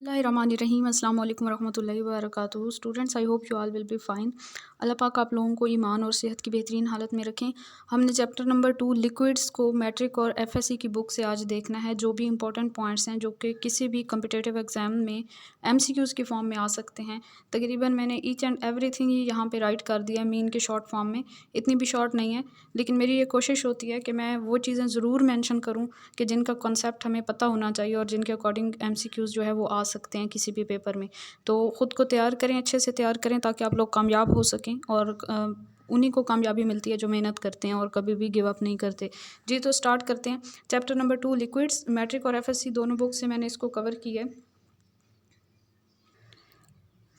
बिस्मिल्लाहिर्रहमानिर्रहीम अस्सलाम वालेकुम रहमतुल्लाहि व बरकातुहू। Students, I hope you all will be fine. अल्लाह पाक आप लोगों को ईमान और सेहत की बेहतरीन हालत में रखें। हमने चैप्टर नंबर 2 लिक्विड्स को मैट्रिक और एफएससी की बुक से आज देखना है। जो भी इंपॉर्टेंट पॉइंट्स हैं जो कि किसी भी कम्पिटिटिव एग्ज़ाम में एमसीक्यूज़ के फॉर्म में आ सकते हैं, तकरीबन मैंने ईच एंड एवरीथिंग ही यहाँ पे राइट कर दिया है मीन के शॉर्ट फॉर्म में। इतनी भी शॉर्ट नहीं है, लेकिन मेरी ये कोशिश होती है कि मैं वो चीज़ें ज़रूर मेंशन करूँ कि जिनका कॉन्सेप्ट हमें पता होना चाहिए और जिनके अकॉर्डिंग एमसीक्यूज़ जो है वो आ सकते हैं किसी भी पेपर में। तो ख़ुद को तैयार करें, अच्छे से तैयार करें ताकि आप लोग कामयाब हो सकें। और उन्हीं को कामयाबी मिलती है जो मेहनत करते हैं और कभी भी गिव अप नहीं करते। जी, तो स्टार्ट करते हैं। चैप्टर नंबर 2 लिक्विड्स, मैट्रिक और एफएससी दोनों बुक से मैंने इसको कवर किया है।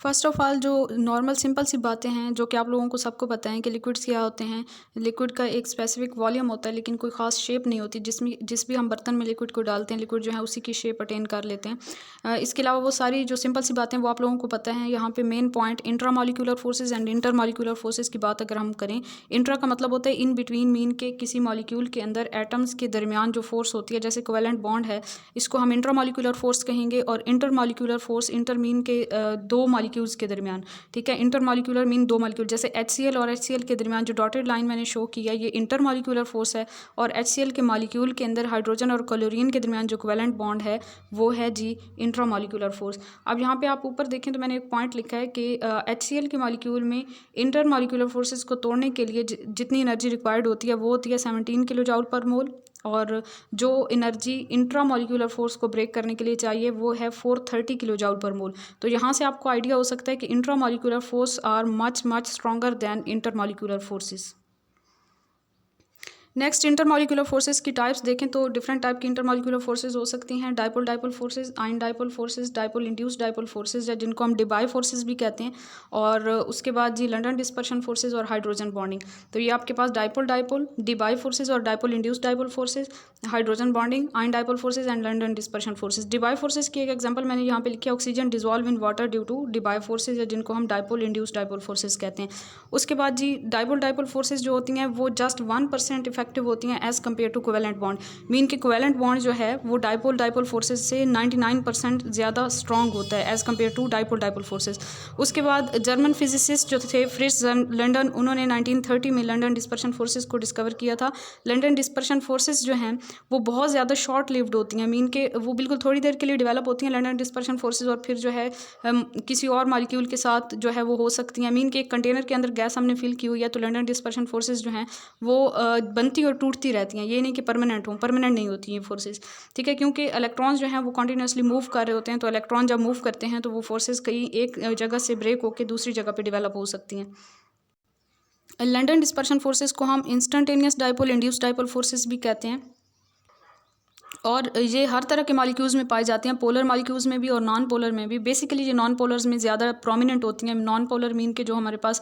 फ़र्स्ट ऑफ़ ऑल जो नॉर्मल सिंपल सी बातें हैं जो कि आप लोगों को सबको पता है कि लिक्विड्स क्या होते हैं। लिक्विड का एक स्पेसिफिक वॉल्यूम होता है, लेकिन कोई ख़ास शेप नहीं होती। जिस भी हम बर्तन में लिक्विड को डालते हैं, लिक्विड जो है उसी की शेप अटेन कर लेते हैं। इसके अलावा वो सारी जो सिंपल सी बातें वो आप लोगों को पता है। यहाँ पे main point intramolecular forces and intermolecular forces की बात अगर हम करें, इंट्रा का मतलब होता है इन बिटवीन, मीन के किसी मॉलिक्यूल के अंदर एटम्स के दरमियान जो फोर्स होती है, जैसे कोवेलेंट बॉन्ड है, इसको हम इंट्रामॉलिक्यूलर फोर्स कहेंगे। और इंटरमॉलिक्यूलर फोर्स, इंटर मीन के दो मॉलिक्यूल्स के दरमियान, ठीक है। इंटरमॉलिक्यूलर मीन दो मॉलिक्यूल, जैसे HCl और HCl के दरमियान जो डॉटेड लाइन मैंने शो किया, ये इंटरमॉलिक्यूलर फोर्स है। और HCl के मॉलिक्यूल के अंदर हाइड्रोजन और क्लोरीन के दरमियान जो कोवेलेंट बॉन्ड है वो है जी इंट्रामॉलिक्यूलर फोर्स। अब यहाँ पे आप ऊपर देखें तो मैंने एक पॉइंट लिखा है कि HCl के मॉलिक्यूल में इंटरमॉलिक्यूलर फोर्सेस को तोड़ने के लिए जितनी एनर्जी रिक्वायर्ड होती है वो होती है 17 किलो जूल पर मोल। और जो एनर्जी इंट्रामॉलिक्यूलर फोर्स को ब्रेक करने के लिए चाहिए वो है 430 किलो जूल पर मोल। तो यहाँ से आपको आइडिया हो सकता है कि intramolecular force are much stronger than intermolecular forces. Next, intermolecular forces की टाइप्स देखें तो डिफरेंट टाइप की इंटरमॉलिक्यूलर फोर्सेस हो सकती हैं। Dipole forces, ion dipole forces, dipole induced dipole forces, या जिनको हम डिबाई फोर्सेस भी कहते हैं। और उसके बाद जी लंडन डिस्पर्शन फोर्सेस और हाइड्रोजन बॉन्डिंग। तो ये आपके पास डाइपोल, डिबाई फोर्सेस और dipole induced dipole forces, hydrogen bonding, ion dipole forces and London dispersion forces. Debye forces की एक एग्जांपल मैंने यहाँ पे लिखी है, oxygen dissolve in water due to Debye forces, या जिनको हम डाइपोल इंड्यूस्ड डाइपोल फोर्सेस कहते हैं। उसके बाद जी डाइपोल फोर्सेस जो होती हैं वो जस्ट 1% इफेक्टिव होती हैं as compare to covalent bond. Mean के कोवेलेंट बॉन्ड जो है वो डाइपोल फोर्सेस से 99% ज़्यादा स्ट्रॉन्ग होता है as compare to dipole forces. उसके बाद जर्मन फिजिसिस्ट जो थे फ्रिट्ज लंडन, उन्होंने 1930 में लंडन डिस्पर्शन फोर्सेस को डिस्कवर किया था। लंडन डिस्पर्शन फोर्सेस जो हैं वो बहुत ज़्यादा शॉर्ट लिव्ड होती हैं, मीन के वो बिल्कुल थोड़ी देर के लिए डेवलप होती हैं लंडन डिस्पर्शन फोर्सेस, और फिर जो है किसी और मॉलिक्यूल के साथ जो है वो हो सकती हैं। मीन के एक कंटेनर के अंदर गैस हमने फिल की हुई है तो लंडन डिस्पर्शन फोर्सेस जो हैं वो बनती और टूटती रहती हैं। ये नहीं कि परमानेंट नहीं होती हैं फोर्सेस, ठीक है, क्योंकि इलेक्ट्रॉन्स जो हैं वो कंटिन्यूसली मूव कर रहे होते हैं। तो इलेक्ट्रॉन जब मूव करते हैं तो वो फोर्सेस कहीं एक जगह से ब्रेक होकर दूसरी जगह पे डेवलप हो सकती हैं। लंडन डिस्पर्शन फोर्सेस को हम instantaneous dipole induced dipole forces भी कहते हैं। और ये हर तरह के मॉलिक्यूल्स में पाई जाती हैं, पोलर मॉलिक्यूल्स में भी और नॉन पोलर में भी। बेसिकली ये नॉन पोलर्स में ज़्यादा प्रोमिनेंट होती हैं। नॉन पोलर मीन के जो हमारे पास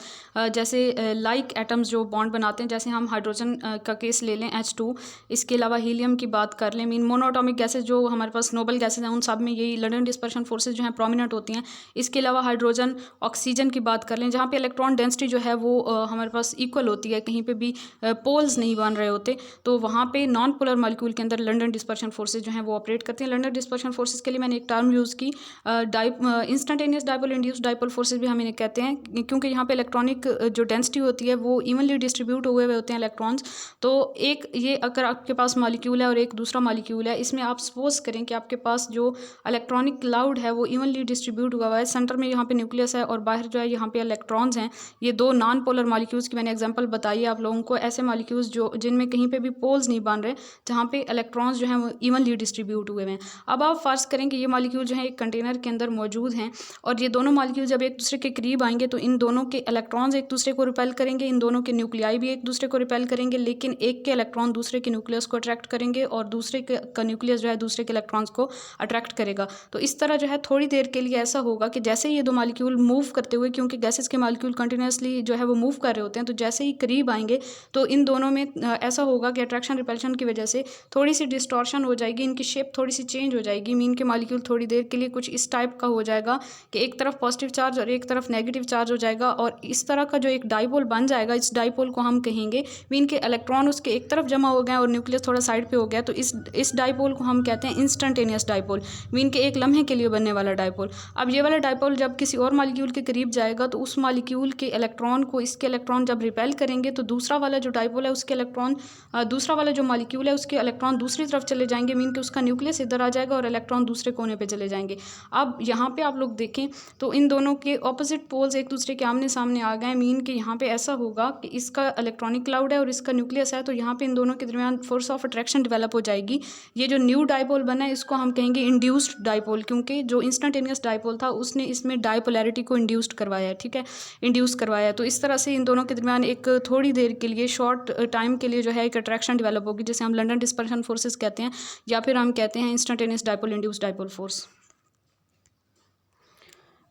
जैसे लाइक एटम्स जो बॉन्ड बनाते हैं, जैसे हम हाइड्रोजन का केस ले लें H2, इसके अलावा हीलियम की बात कर लें, मीन मोनोएटॉमिक गैसेज जो हमारे पास नोबल गैसेज हैं उन सब में यही लंडन डिस्पर्शन फोर्सेज जो हैं प्रोमिनेंट होती हैं। इसके अलावा हाइड्रोजन, ऑक्सीजन की बात कर लें, जहाँ पे इलेक्ट्रॉन डेंसिटी जो है वो हमारे पास इक्वल होती है, कहीं पे भी पोल्स नहीं बन रहे होते, तो वहाँ पे नॉन पोलर मॉलिक्यूल के अंदर लंडन डिस्पर्शन फोर्सेज जो हैं वो ऑपरेट करते हैं। लंडन डिस्पर्शन फोर्सेज के लिए मैंने एक टर्म यूज़ की, instantaneous dipole induced dipole forces भी हम इन्हें कहते हैं, क्योंकि यहाँ पे इलेक्ट्रॉनिक जो डेंसिटी होती है वो इवनली डिस्ट्रीब्यूट हुए होते हैं इलेक्ट्रॉन्स। तो एक ये अगर आपके पास मॉलिक्यूल है और एक दूसरा मॉलिक्यूल है, इसमें आप सपोज करें कि आपके पास जो इलेक्ट्रॉनिक क्लाउड है वो इवनली डिस्ट्रीब्यूट हुआ हुआ है, सेंटर में यहाँ पे न्यूक्लियस है और बाहर जो है यहाँ पे इलेक्ट्रॉन्स हैं। ये दो नॉन पोलर मॉलिक्यूल्स की मैंने एग्जाम्पल बताई है आप लोगों को, ऐसे मॉलिक्यूल्स जो जिनमें कहीं पे भी पोल्स नहीं बन रहे, जहाँ पे इलेक्ट्रॉन्स जो हैं वो इवनली डिस्ट्रीब्यूट हुए हैं। अब आप फर्ज करें कि ये मॉलिक्यूल जो है एक कंटेनर के अंदर मौजूद हैं और ये दोनों मॉलिक्यूल जब एक दूसरे के करीब आएंगे तो इन दोनों के इलेक्ट्रॉन्स एक दूसरे को रिपेल करेंगे, इन दोनों के न्यूक्लियाई भी एक दूसरे को रिपेल करेंगे, लेकिन एक के इलेक्ट्रॉन दूसरे के न्यूक्लियस को अट्रैक्ट करेंगे और दूसरे का न्यूक्लियस जो है दूसरे के इलेक्ट्रॉन्स को अट्रैक्ट करेगा। तो इस तरह जो है थोड़ी देर के लिए ऐसा होगा कि जैसे ये दो मॉलिक्यूल मूव करते हुए, क्योंकि गैसेस के मॉलिक्यूल कंटिन्यूसली जो है वो मूव कर रहे होते हैं, तो जैसे ही करीब आएंगे तो इन दोनों में ऐसा होगा कि अट्रैक्शन रिपल्शन की वजह से थोड़ी सी डिस्टॉर्शन हो जाएगी, इनकी शेप थोड़ी सी चेंज हो जाएगी। मीन के मॉलिक्यूल थोड़ी देर के लिए कुछ इस टाइप का हो जाएगा कि एक तरफ पॉजिटिव चार्ज और एक तरफ नेगेटिव चार्ज हो जाएगा, और इस तरह का जो एक डाइपोल बन जाएगा, इस डाइपोल को हम कहेंगे मीन के इलेक्ट्रॉन उसके एक तरफ जमा हो गए और न्यूक्लियस थोड़ा साइड पे हो गया, तो इस डाइपोल को हम कहते हैं इंस्टेंटेनियस डाइपोल, मीन के एक लम्हे के लिए बनने वाला डाइपोल। अब ये वाला डाइपोल जब किसी और मॉलिक्यूल के करीब जाएगा तो उस मॉलिक्यूल के इलेक्ट्रॉन को इसके इलेक्ट्रॉन जब रिपेल करेंगे तो दूसरा वाला जो डाइपोल है उसके इलेक्ट्रॉन, दूसरा वाला जो मॉलिक्यूल है उसके इलेक्ट्रॉन दूसरी तरफ चले जाएंगे, मीन के उसका न्यूक्लियस इधर आ जाएगा और इलेक्ट्रॉन दूसरे कोने पे चले जाएंगे। अब यहाँ पे आप लोग देखें तो इन दोनों के ऑपोजिट पोल्स एक दूसरे के आमने सामने आ गए, मीन के यहाँ पे ऐसा होगा कि इसका इलेक्ट्रॉनिक क्लाउड है और इसका न्यूक्लियस है, तो यहाँ पे इन दोनों के दरमियान फोर्स ऑफ अट्रैक्शन डेवलप हो जाएगी। ये जो न्यू डाइपोल बना है इसको हम कहेंगे इंड्यूस्ड डाइपोल, क्योंकि जो इंस्टेंटेनियस डाइपोल था उसने इसमें डाइपोलैरिटी को इंड्यूस्ड करवाया है, ठीक है, इंड्यूस करवाया है। तो इस तरह से इन दोनों के दरमियान एक थोड़ी देर के लिए, शॉर्ट टाइम के लिए जो है एक अट्रैक्शन डेवलप होगी, जिसे हम लंडन डिस्पर्शन फोर्सेस कहते हैं, या फिर हम कहते हैं instantaneous dipole induced dipole force.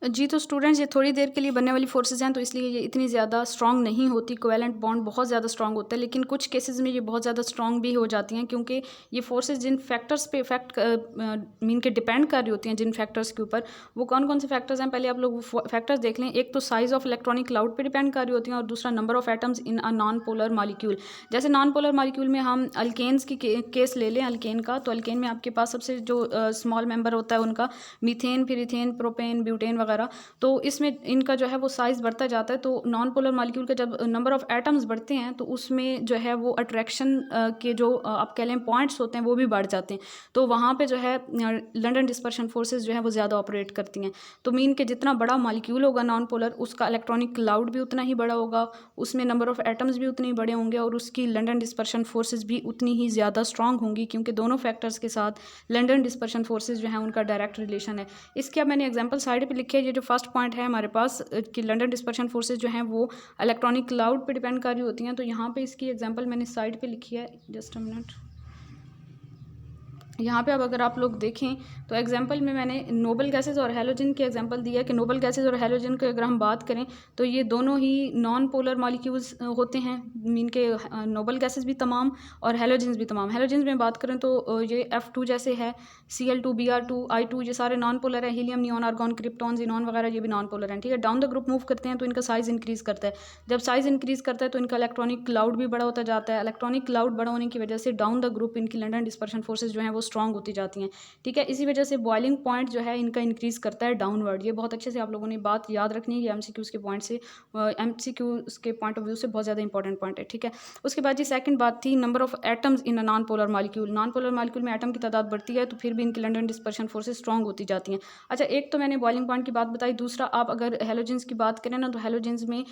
जी तो स्टूडेंट्स, ये थोड़ी देर के लिए बनने वाली फोर्सेज हैं, तो इसलिए ये इतनी ज़्यादा स्ट्रांग नहीं होती, कोवेलेंट बॉन्ड बहुत ज़्यादा स्ट्रांग होता है, लेकिन कुछ केसेस में ये बहुत ज़्यादा स्ट्रांग भी हो जाती हैं, क्योंकि ये फोर्सेज जिन फैक्टर्स पे इफेक्ट मीन के डिपेंड कर रही होती हैं, जिन फैक्टर्स के ऊपर, वो कौन कौन से फैक्टर्स हैं, पहले आप लोग वो फैक्टर्स देख लें। एक तो साइज़ ऑफ इलेक्ट्रॉनिक क्लाउड पर डिपेंड कर रही होती हैं, और दूसरा number of atoms in a non polar molecule. जैसे नॉन पोलर मॉलिक्यूल में हम अल्केन्स की केस ले लें, अल्केन का, तो अल्केन में आपके पास सबसे जो स्मॉल मेंबर होता है उनका मीथेन, फिर इथेन, प्रोपेन, ब्यूटेन वगैरह, तो इसमें इनका जो है वो साइज़ बढ़ता जाता है। तो नॉन पोलर मॉलिक्यूल का जब नंबर ऑफ एटम्स बढ़ते हैं तो उसमें जो है वो अट्रैक्शन के जो आप कह लें पॉइंट्स होते हैं वो भी बढ़ जाते हैं, तो वहाँ पे जो है लंडन डिस्पर्शन फोर्सेस जो है वो ज़्यादा ऑपरेट करती हैं। तो मीन के जितना बड़ा मॉलिक्यूल होगा नॉन पोलर, उसका इलेक्ट्रॉनिक क्लाउड भी उतना ही बड़ा होगा, उसमें नंबर ऑफ एटम्स भी उतने ही बड़े होंगे, और उसकी लंडन डिस्पर्शन फोर्सेस भी उतनी ही ज़्यादा स्ट्रांग होंगी, क्योंकि दोनों फैक्टर्स के साथ लंडन डिस्पर्शन फोर्सेस जो है उनका डायरेक्ट रिलेशन है। इसके अब मैंने एग्जाम्पल साइड पर लिखे है। ये जो फर्स्ट पॉइंट है हमारे पास कि लंडन डिस्पर्शन फोर्सेस जो हैं वो इलेक्ट्रॉनिक क्लाउड पे डिपेंड कर रही होती हैं, तो यहाँ पे इसकी एग्जांपल मैंने साइड पे लिखी है, जस्ट अ मिनट। यहाँ पे अब अगर आप लोग देखें तो एग्जांपल में मैंने नोबल गैसेस और हैलोजन की एग्जांपल दिया है कि नोबल गैसेस और हैलोजन की अगर हम बात करें तो ये दोनों ही नॉन पोलर मॉलिक्यूल्स होते हैं, मीन के नोबल गैसेस भी तमाम और हैलोजन्स भी तमाम। हैलोजन्स में बात करें तो ये F2 जैसे है, Cl2, Br2, I2, ये सारे नॉन पोलर है। Helium, neon, argon, krypton, xenon वगैरह ये भी नॉन पोलर हैं, ठीक है। डाउन द ग्रुप मूव करते हैं तो इनका साइज़ इंक्रीज़ करता है। जब साइज़ इंक्रीज़ करता है तो इनका इलेक्ट्रॉनिक क्लाउड भी बड़ा होता जाता है। इलेक्ट्रॉनिक क्लाउड बड़ा होने की वजह से डाउन द ग्रुप इनकी लंडन डिस्पर्शन फोर्सेज जो हैं वो स्ट्रॉन्ग होती जाती हैं, ठीक है। इसी वजह से बॉइलिंग पॉइंट जो है इनका इंक्रीज़ करता है डाउनवर्ड। ये बहुत अच्छे से आप लोगों ने बात याद रखनी है, ये एमसीक्यूज़ के पॉइंट से, एमसीक्यूज़ के पॉइंट ऑफ व्यू से बहुत ज़्यादा इंपॉर्टेंट पॉइंट है, ठीक है। उसके बाद जी सेकंड बात थी number of atoms in a non polar molecule. Non polar molecule में एटम की तादाद बढ़ती है तो फिर भी इनकी लंडन डिस्पर्शन फोर्सेज स्ट्रॉन्ग होती जाती हैं। अच्छा, एक तो मैंने बॉइलिंग पॉइंट की बात बताई, दूसरा आप अगर हेलोजेंस की बात करें ना, तो हेलोजेंस में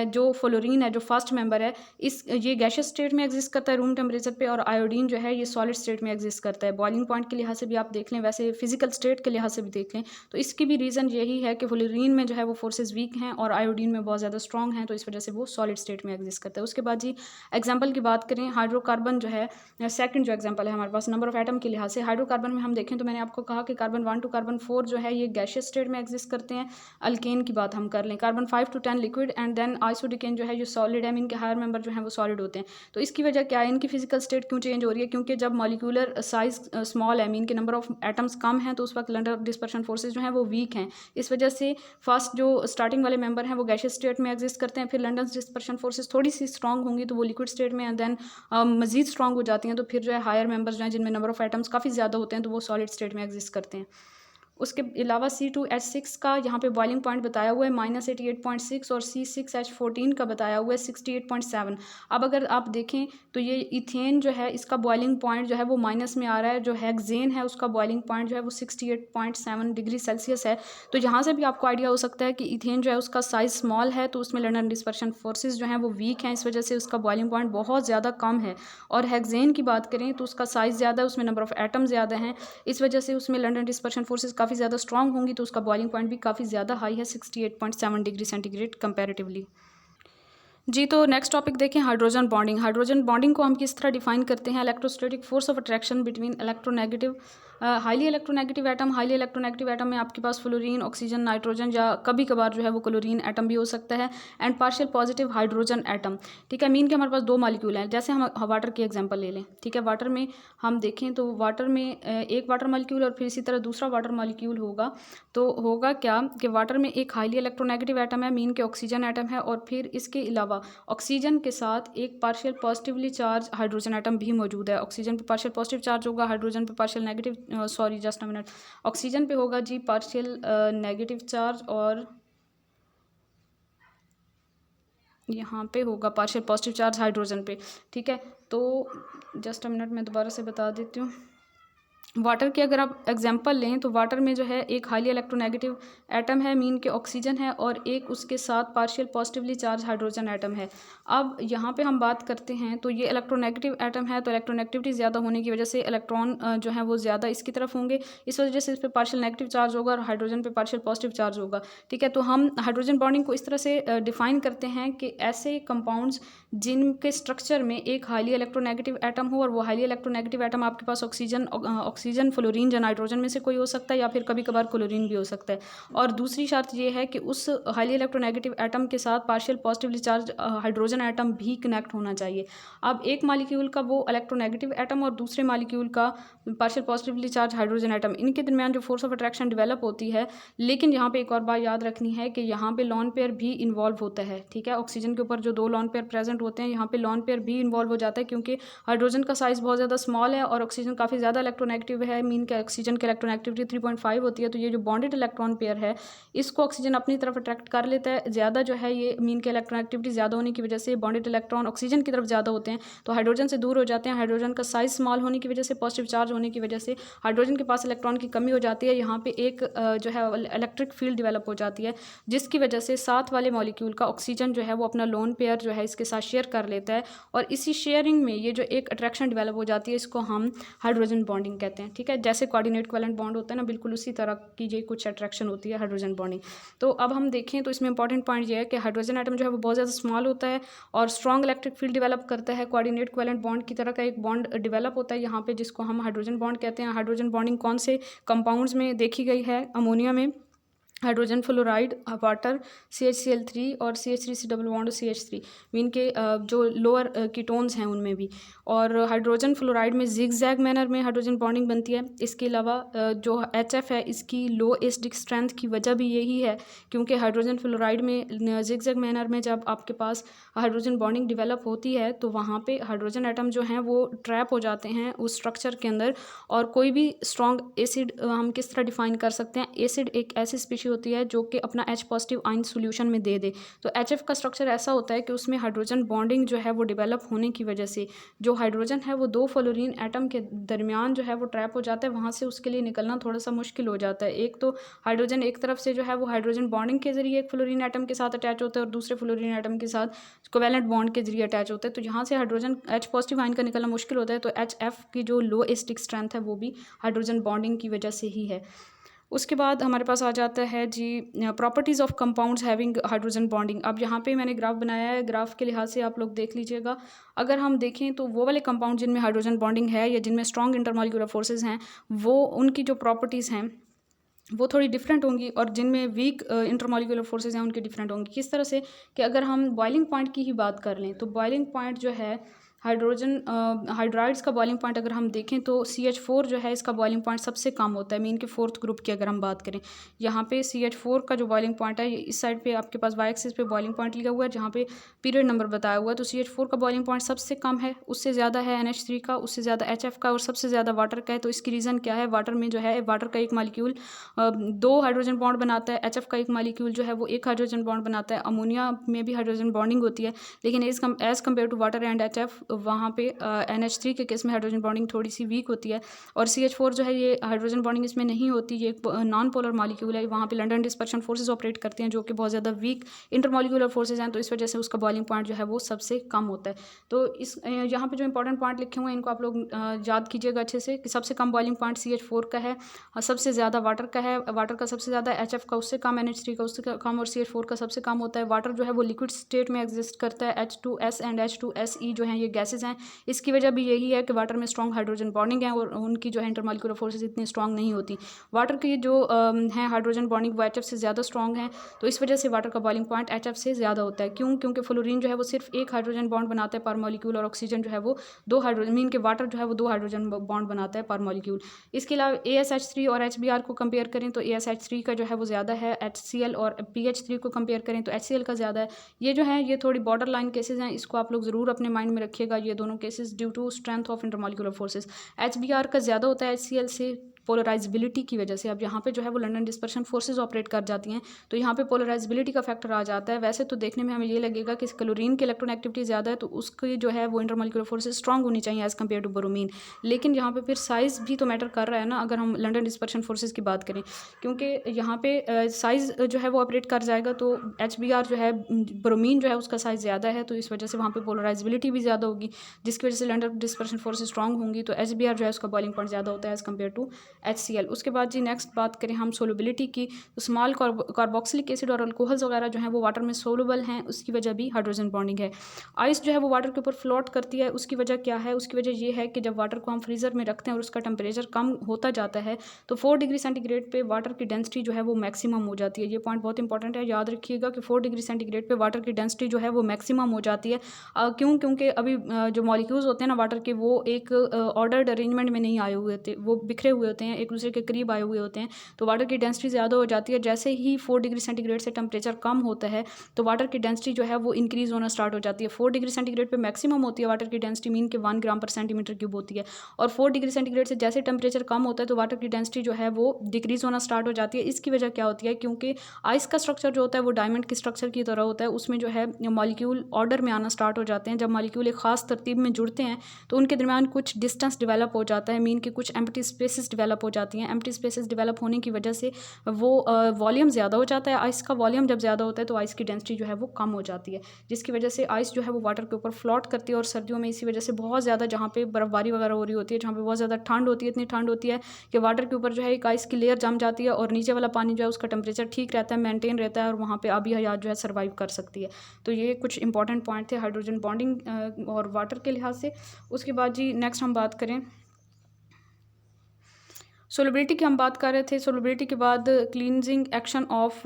जो फ्लोरीन है, जो फर्स्ट मेंबर है, ये गैसियस स्टेट में एग्जिस्ट करता है रूम टेम्परेचर पे, और आयोडीन जो है ये सॉलिड स्टेट में एग्जिस्ट करता है। बॉइलिंग पॉइंट के लिहाज से भी आप देख लें, वैसे फिजिकल स्टेट के लिहाज से भी देख लें, तो इसकी भी रीज़न यही है कि फ्लोरीन में जो है वो फोर्सेज वीक हैं और आयोडीन में बहुत ज़्यादा स्ट्रॉन्ग हैं, तो इस वजह से वो सॉलिड स्टेट में एग्जिस्ट करता है। उसके बाद जी एग्जाम्पल की बात करें, हाइड्रोकार्बन जो है सेकंड जो एग्जाम्पल है हमारे पास नंबर ऑफ एटम के लिहाज से, हाइड्रोकार्बन में हम देखें तो मैंने आपको कहा कि कार्बन 1 to कार्बन 4 जो है ये गैसियस स्टेट में एग्जिस्ट करते हैं। अल्केन की बात हम कर लें, carbon 5 to 10 liquid, and then isodecane जो है ये सॉलिड है, इनके हायर मेंबर जो है वो सॉलिड होते हैं। तो इसकी वजह क्या है, इनकी फिजिकल स्टेट क्यों चेंज हो रही है, क्योंकि जब मॉलिक्यूलर साइज स्मॉल है, मीन के नंबर ऑफ एटम्स कम हैं, तो उस वक्त लंडन डिस्पर्शन फोर्सेज जो हैं वो वीक हैं। इस वजह से फर्स्ट जो स्टार्टिंग वाले मेंबर हैं वो गैसियस स्टेट में एग्जिस्ट करते हैं, फिर लंडन डिस्पर्शन फोर्सेज थोड़ी सी स्ट्रॉन्ग होंगी तो वो लिक्विड स्टेट में, एंड देन मजीद स्ट्रॉन्ग हो जाती हैं, तो फिर जो है हायर मेंबर्स जो हैं जिनमें नंबर ऑफ एटम्स काफ़ी ज़्यादा होते हैं तो वो सॉलिड स्टेट में एग्जिस्ट करते हैं। उसके अलावा C2H6 का यहाँ पे बॉइलिंग पॉइंट बताया हुआ है -88.6 और C6H14 का बताया हुआ है 68.7। अब अगर आप देखें तो ये इथेन जो है इसका बॉइलिंग पॉइंट जो है वो माइनस में आ रहा है, जो हेक्सेन है उसका बॉइलिंग पॉइंट जो है वो 68.7 डिग्री सेल्सियस है। तो यहाँ से भी आपको आइडिया हो सकता है कि इथेन जो है उसका साइज़ स्मॉल है, तो उसमें लंडन डिस्पर्शन फोर्सेज जो हैं वो वीक हैं, इस वजह से उसका बॉइलिंग पॉइंट बहुत ज़्यादा कम है। और हेक्सेन की बात करें तो उसका साइज़ ज़्यादा है, उसमें नंबर ऑफ एटम ज़्यादा हैं, इस वजह से उसमें लंडन डिस्पर्शन फोर्सेज काफ़ी ज़्यादा स्ट्रॉन्ग होंगी, तो उसका बॉइलिंग पॉइंट भी काफ़ी ज़्यादा हाई है, 68.7 डिग्री सेंटीग्रेड कंपैरेटिवली। जी तो नेक्स्ट टॉपिक देखें, हाइड्रोजन बॉन्डिंग। हाइड्रोजन बॉन्डिंग को हम किस तरह डिफाइन करते हैं, electrostatic force of attraction between electronegative highly electronegative atom में आपके पास फ्लोरीन, ऑक्सीजन, नाइट्रोजन या कभी कभार जो है वो क्लोरीन एटम भी हो सकता है। And partial positive hydrogen atom, ठीक है। मीन के हमारे पास दो मॉलिक्यूल हैं, जैसे हम वाटर की एग्जांपल ले लें, ठीक है। वाटर में हम देखें तो वाटर में एक वाटर मॉलिक्यूल और फिर इसी तरह दूसरा वाटर मॉलिक्यूल होगा। तो होगा क्या कि वाटर में एक हाईली इलेक्ट्रोनेगेटिव एटम है, मीन के ऑक्सीजन एटम है, और फिर इसके अलावा ऑक्सीजन के साथ एक partial positively charge hydrogen atom भी मौजूद है। ऑक्सीजन पे पार्शियल पॉजिटिव चार्ज होगा, हाइड्रोजन पे partial negative, sorry just a minute, oxygen पे होगा जी पार्शियल नेगेटिव चार्ज, और यहाँ पे होगा पार्शियल पॉजिटिव चार्ज हाइड्रोजन पे, ठीक है। तो जस्ट अ मिनट मैं दोबारा से बता देती हूँ। वाटर के अगर आप एग्जांपल लें तो वाटर में जो है एक हाईली इलेक्ट्रोनेगेटिव एटम है, मीन के ऑक्सीजन है, और एक उसके साथ partial positively charge hydrogen atom है। अब यहाँ पे हम बात करते हैं तो ये इलेक्ट्रोनेगेटिव एटम है, तो इलेक्ट्रोनेगेटिविटी ज़्यादा होने की वजह से इलेक्ट्रॉन जो है वो ज़्यादा इसकी तरफ होंगे, इस वजह से इस पर पार्शियल नेगेटिव चार्ज होगा और हाइड्रोजन पे पार्शियल पॉजिटिव चार्ज होगा, ठीक है। तो हम हाइड्रोजन बॉन्डिंग को इस तरह से डिफाइन करते हैं कि ऐसे कंपाउंड्स जिनके स्ट्रक्चर में एक हाईली इलेक्ट्रोनेगेटिव एटम हो, और वो हाईली इलेक्ट्रोनेगेटिव एटम आपके पास ऑक्सीजन, फ्लोरीन या नाइट्रोजन में से कोई हो सकता है, या फिर कभी कभार क्लोरीन भी हो सकता है। और दूसरी शर्त ये है कि उस हाईली इलेक्ट्रोनेगेटिव एटम के साथ partial positively charge hydrogen atom भी कनेक्ट होना चाहिए। अब एक मॉलिक्यूल का वो इलेक्ट्रोनेगेटिव एटम और दूसरे मॉलिक्यूल का partial positively charge hydrogen atom, इनके दरमियान जो फोर्स ऑफ अट्रैक्शन डेवलप होती है, लेकिन यहाँ पे एक और बात याद रखनी है कि यहाँ पे लॉन पेयर भी इन्वॉल्व होता है, ठीक है। ऑक्सीजन के ऊपर जो दो लॉन पेयर प्रेजेंट होते हैं, यहाँ पे लॉन पेयर भी इन्वॉल्व हो जाता है, क्योंकि हाइड्रोजन का साइज बहुत ज़्यादा स्मॉल है और ऑक्सीजन काफ़ी ज़्यादा इलेक्ट्रोनेगेटिव है। मीन के ऑक्सीजन की इलेक्ट्रोनेगेटिविटी 3.5 होती है, तो ये जो बॉन्डेड इलेक्ट्रॉन पेयर है इसको ऑक्सीजन अपनी तरफ अट्रैक्ट कर लेता है ज़्यादा, जो है ये मीन के इलेक्ट्रोनेगेटिविटी ज़्यादा होने की वजह से बॉन्डेड इलेक्ट्रॉन ऑक्सीजन की तरफ ज़्यादा होते हैं, तो हाइड्रोजन से दूर हो जाते हैं। हाइड्रोजन का साइज स्मॉल होने की वजह से, पॉजिटिव चार्ज होने की वजह से हाइड्रोजन के पास इलेक्ट्रॉन की कमी हो जाती है। यहाँ पे एक जो है इलेक्ट्रिक फील्ड डेवलप हो जाती है, जिसकी वजह से साथ वाले मॉलिक्यूल का ऑक्सीजन जो है वो अपना लोन पेयर जो है इसके साथ शेयर कर लेता है, और इसी शेयरिंग में ये जो एक अट्रैक्शन डेवलप हो जाती है इसको हम हाइड्रोजन बॉन्डिंग कहते हैं, ठीक है। जैसे कोऑर्डिनेट कोवैलेंट बॉन्ड होता है ना, बिल्कुल उसी तरह की ये कुछ अट्रैक्शन होती है हाइड्रोजन बॉन्डिंग। तो अब हम देखें तो इसमें इंपॉर्टेंट पॉइंट ये है कि हाइड्रोजन एटम जो है वो बहुत ज़्यादा स्मॉल होता है और स्ट्रॉन्ग इलेक्ट्रिक फील्ड डेवलप करता है। कोऑर्डिनेट कोवैलेंट बॉन्ड की तरह का एक बॉन्ड डेवलप होता है यहाँ पे, जिसको हम हाइड्रोजन बॉन्ड कहते हैं। हाइड्रोजन बॉन्डिंग कौन से कंपाउंड्स में देखी गई है? अमोनिया में हाइड्रोजन फ्लोराइड, वाटर, CHCl3 और CH3 double bond CH3, mean के जो लोअर कीटोन्स हैं उनमें भी। और हाइड्रोजन फ्लोराइड में जिगजैग मैनर में हाइड्रोजन बॉन्डिंग बनती है। इसके अलावा जो HF है इसकी लो एसिडिक स्ट्रेंथ की वजह भी यही है, क्योंकि हाइड्रोजन फ्लोराइड में जिगजैग मैनर में जब आपके पास हाइड्रोजन बॉन्डिंग डेवलप होती है तो वहाँ पे हाइड्रोजन एटम जो हैं वो ट्रैप हो जाते हैं उस स्ट्रक्चर के अंदर। और कोई भी स्ट्रॉन्ग एसिड हम किस तरह डिफाइन कर सकते हैं? एसिड एक ऐसी स्पीशीज होती है जो कि अपना H पॉजिटिव आयन सोल्यूशन में दे दे। तो HF का स्ट्रक्चर ऐसा होता है कि उसमें हाइड्रोजन बॉन्डिंग जो है वो डेवलप होने की वजह से जो हाइड्रोजन है वो दो फ्लोरीन एटम के दरमियान जो है वो ट्रैप हो जाता है, वहाँ से उसके लिए निकलना थोड़ा सा मुश्किल हो जाता है। एक तो हाइड्रोजन एक तरफ से जो है वो हाइड्रोजन बॉन्डिंग के जरिए एक फ्लोरीन एटम के साथ अटैच होता है और दूसरे फ्लोरीन एटम के साथ कोवैलेंट बॉन्ड के जरिए अटैच होता है, तो यहाँ से हाइड्रोजन H पॉजिटिव आयन का निकलना मुश्किल होता है। तो HF की जो लो एसिडिक स्ट्रेंथ है वो भी हाइड्रोजन बॉन्डिंग की वजह से ही है। उसके बाद हमारे पास आ जाता है जी properties of compounds having hydrogen bonding. अब यहाँ पे मैंने ग्राफ बनाया है, ग्राफ के लिहाज से आप लोग देख लीजिएगा। अगर हम देखें तो वो वाले कंपाउंड जिनमें हाइड्रोजन बॉन्डिंग है या जिनमें स्ट्रॉन्ग इंटरमॉलिक्यूलर फोर्सेज हैं, वो उनकी जो प्रॉपर्टीज़ हैं वो थोड़ी डिफरेंट होंगी, और जिनमें वीक इंटरमॉलिक्यूलर फोर्सेज हैं उनकी डिफरेंट होंगी। किस तरह से कि अगर हम बॉइलिंग पॉइंट की ही बात कर लें तो बॉइलिंग पॉइंट जो है हाइड्राइड्स का बॉइलिंग पॉइंट अगर हम देखें तो CH4 जो है इसका बॉइलिंग पॉइंट सबसे कम होता है। मीन के फोर्थ ग्रुप की अगर हम बात करें, यहाँ पे CH4 का जो बॉइलिंग पॉइंट है, इस साइड पे आपके पास वाई एक्सिस पे बॉइलिंग पॉइंट लिखा हुआ है जहाँ पे पीरियड नंबर बताया हुआ है, तो CH4 का बॉइलिंग पॉइंट सबसे कम है, उससे ज़्यादा है NH3 का, उससे ज़्यादा HF का और सबसे ज़्यादा वाटर का है। तो इसकी रीज़न क्या है? वाटर में जो है वाटर का एक मालिक्यूल दो हाइड्रोजन बॉन्ड बनाता है, HF का एक मालिक्यूल जो है वो एक हाइड्रोजन बॉन्ड बनाता है। अमोनिया में भी हाइड्रोजन बॉन्डिंग होती है, लेकिन as compare to water and HF वहाँ पे NH3 के केस में हाइड्रोजन बॉन्डिंग थोड़ी सी वीक होती है। और CH4 जो है ये हाइड्रोजन बॉन्डिंग इसमें नहीं होती, ये एक नॉन पोलर मॉलिक्यूल है। वहाँ पे लंडन डिस्पर्शन फोर्सेज ऑपरेट करते हैं जो कि बहुत ज़्यादा वीक इंटरमॉलिक्यूलर फोर्सेज हैं, तो इस वजह से उसका बॉइलिंग पॉइंट जो है वो सबसे कम होता है। तो इस यहाँ पे जो इंपॉर्टेंट पॉइंट लिखे हुए हैं इनको आप लोग याद कीजिएगा अच्छे से कि सबसे कम बॉइलिंग पॉइंट CH4 का है, सबसे ज़्यादा वाटर का है, वाटर का सबसे ज़्यादा, HF का उससे कम, NH3 का उससे कम और CH4 का सबसे कम होता है। वाटर जो है वो लिक्विड स्टेट में एग्जिस्ट करता है, H2S एंड H2SE जो है ये गैसेज हैं। इसकी वजह भी यही है कि वाटर में स्ट्रॉन्ग हाइड्रोजन बॉन्डिंग है और उनकी जो है इंटरमॉलिक्यूलर फोर्सेज इतनी स्ट्रॉन्ग नहीं होती। वाटर की जो है हाइड्रोजन बॉन्डिंग वो HF से ज़्यादा स्ट्रॉन्ग है, तो इस वजह से वाटर का बॉइलिंग पॉइंट HF से ज़्यादा होता है। क्यों? क्योंकि फ्लोरीन जो है वो सिर्फ एक हाइड्रोजन बॉन्ड बनाता है पर मॉलिक्यूल, और ऑक्सीजन जो है वो दो हाइड्रोजन, मीन के वाटर जो है वो दो हाइड्रोजन बॉन्ड बनाता है पर मॉलिक्यूल। इसके अलावा ASH3 और HBr को कंपेयर करें तो ASH3 का जो है वो ज़्यादा है, HCl और PH3 को कंपेयर करें तो HCl का ज़्यादा है। ये जो है ये थोड़ी बॉर्डर लाइन केसेज हैं, इसको आप लोग ज़रूर अपने माइंड में रखिएगा, ये दोनों cases due to strength of intermolecular forces. HBr का ज़्यादा होता है HCl से पोलराइजेबिलिटी की वजह से। अब यहाँ पे जो है वो लंडन डिस्पर्शन फोर्सेज ऑपरेट कर जाती हैं, तो यहाँ पे पोलराइजेबिलिटी का फैक्टर आ जाता है। वैसे तो देखने में हमें ये लगेगा कि क्लोरीन की इलेक्ट्रॉन एक्टिविटी ज़्यादा है, तो उसकी जो है वो इंटरमॉलिक्यूलर फोर्सेज स्ट्रॉन्ग होनी चाहिए एज़ कम्पेयर टू ब्रोमीन। लेकिन यहाँ पे फिर साइज़ भी तो मैटर कर रहा है ना, अगर हम लंडन डिस्पर्शन फोर्सेज की बात करें, क्योंकि यहाँ पे साइज़ जो है वो ऑपरेट कर जाएगा, तो HBr जो है ब्रोमीन जो है उसका साइज़ ज़्यादा है, तो इस वजह से वहाँ पर पोलराइजेबिलिटी भी ज़्यादा होगी, जिसकी वजह से लंडन डिस्पर्शन फोर्सेज स्ट्रॉन्ग होंगी। तो HBr जो है उसका बॉइलिंग पॉइंट ज़्यादा होता है एज़ कम्पेयर टू HCl। उसके बाद जी नेक्स्ट बात करें हम सोलबिलिटी की, तो स्मॉल कार्बोक्सिलिक एसिड और अल्कोहल्स वगैरह जो हैं वो वाटर में सोलबल हैं, उसकी वजह भी हाइड्रोजन बॉन्डिंग है। आइस जो है वो वाटर के ऊपर फ्लोट करती है, उसकी वजह क्या है? उसकी वजह ये है कि जब वाटर को हम फ्रीज़र में रखते हैं और उसका टेम्परेचर कम होता जाता है, तो 4 डिग्री सेंटीग्रेड पे वाटर की डेंसिटी जो है वो मैक्सिमम हो जाती है। ये पॉइंट बहुत इंपॉर्टेंट है, याद रखिएगा कि 4 डिग्री सेंटीग्रेड पे वाटर की डेंसिटी जो है वो मैक्सिमम हो जाती है। क्यों? क्योंकि अभी जो मॉलिक्यूल्स होते हैं ना वाटर के, वो एक ऑर्डर्ड अरेंजमेंट में नहीं आए हुए होते, वो बिखरे हुए होते हैं, एक दूसरे के करीब आए हुए होते हैं, तो वाटर की डेंसिटी ज़्यादा हो जाती है। जैसे ही 4 डिग्री सेंटीग्रेड से टेम्परेचर कम होता है, तो वाटर की डेंसिटी जो है वो इंक्रीज़ होना स्टार्ट हो जाती है। 4 डिग्री सेंटीग्रेड पे मैक्सिमम होती है वाटर की डेंसिटी, मीन के 1 ग्राम पर सेंटीमीटर क्यूब होती है, और 4 डिग्री सेंटीग्रेड से जैसे टेम्परेचर कम होता है तो वाटर की डेंसिटी जो है वो डिक्रीज़ होना स्टार्ट हो जाती है। इसकी वजह क्या होती है? क्योंकि आइस का स्ट्रक्चर जो होता है वो डायमंड के स्ट्रक्चर की तरह होता है, उसमें जो है मॉलिक्यूल ऑर्डर में आना स्टार्ट हो जाते हैं। जब मॉलिक्यूल एक खास तरतीब में जुड़ते हैं तो उनके दरमियान कुछ डिस्टेंस डेवलप हो जाता है, मीन के कुछ एम्प्टी स्पेसेस डेवलप हो जाती हैं। एम्प्टी स्पेसेस डेवलप होने की वजह से वो वॉल्यूम ज़्यादा हो जाता है। आइस का वॉल्यूम जब ज़्यादा होता है तो आइस की डेंसिटी जो है वो कम हो जाती है, जिसकी वजह से आइस जो है वो वाटर के ऊपर फ्लोट करती है। और सर्दियों में इसी वजह से बहुत ज़्यादा, जहाँ पे बर्फबारी वगैरह हो रही होती है, जहाँ पे बहुत ज़्यादा ठंड होती है, इतनी ठंड होती है कि वाटर के ऊपर जो है एक आइस की लेयर जम जाती है और नीचे वाला पानी जो है उसका टेम्परेचर ठीक रहता है, मेंटेन रहता है, और वहाँ पे आबी हयात जो है सर्वाइव कर सकती है। तो ये कुछ इंपॉर्टेंट पॉइंट थे हाइड्रोजन बॉन्डिंग और वाटर के लिहाज से। उसके बाद जी नेक्स्ट हम बात करें सोलबिलिटी की, हम बात कर रहे थे। सोलबिलिटी के बाद cleansing action of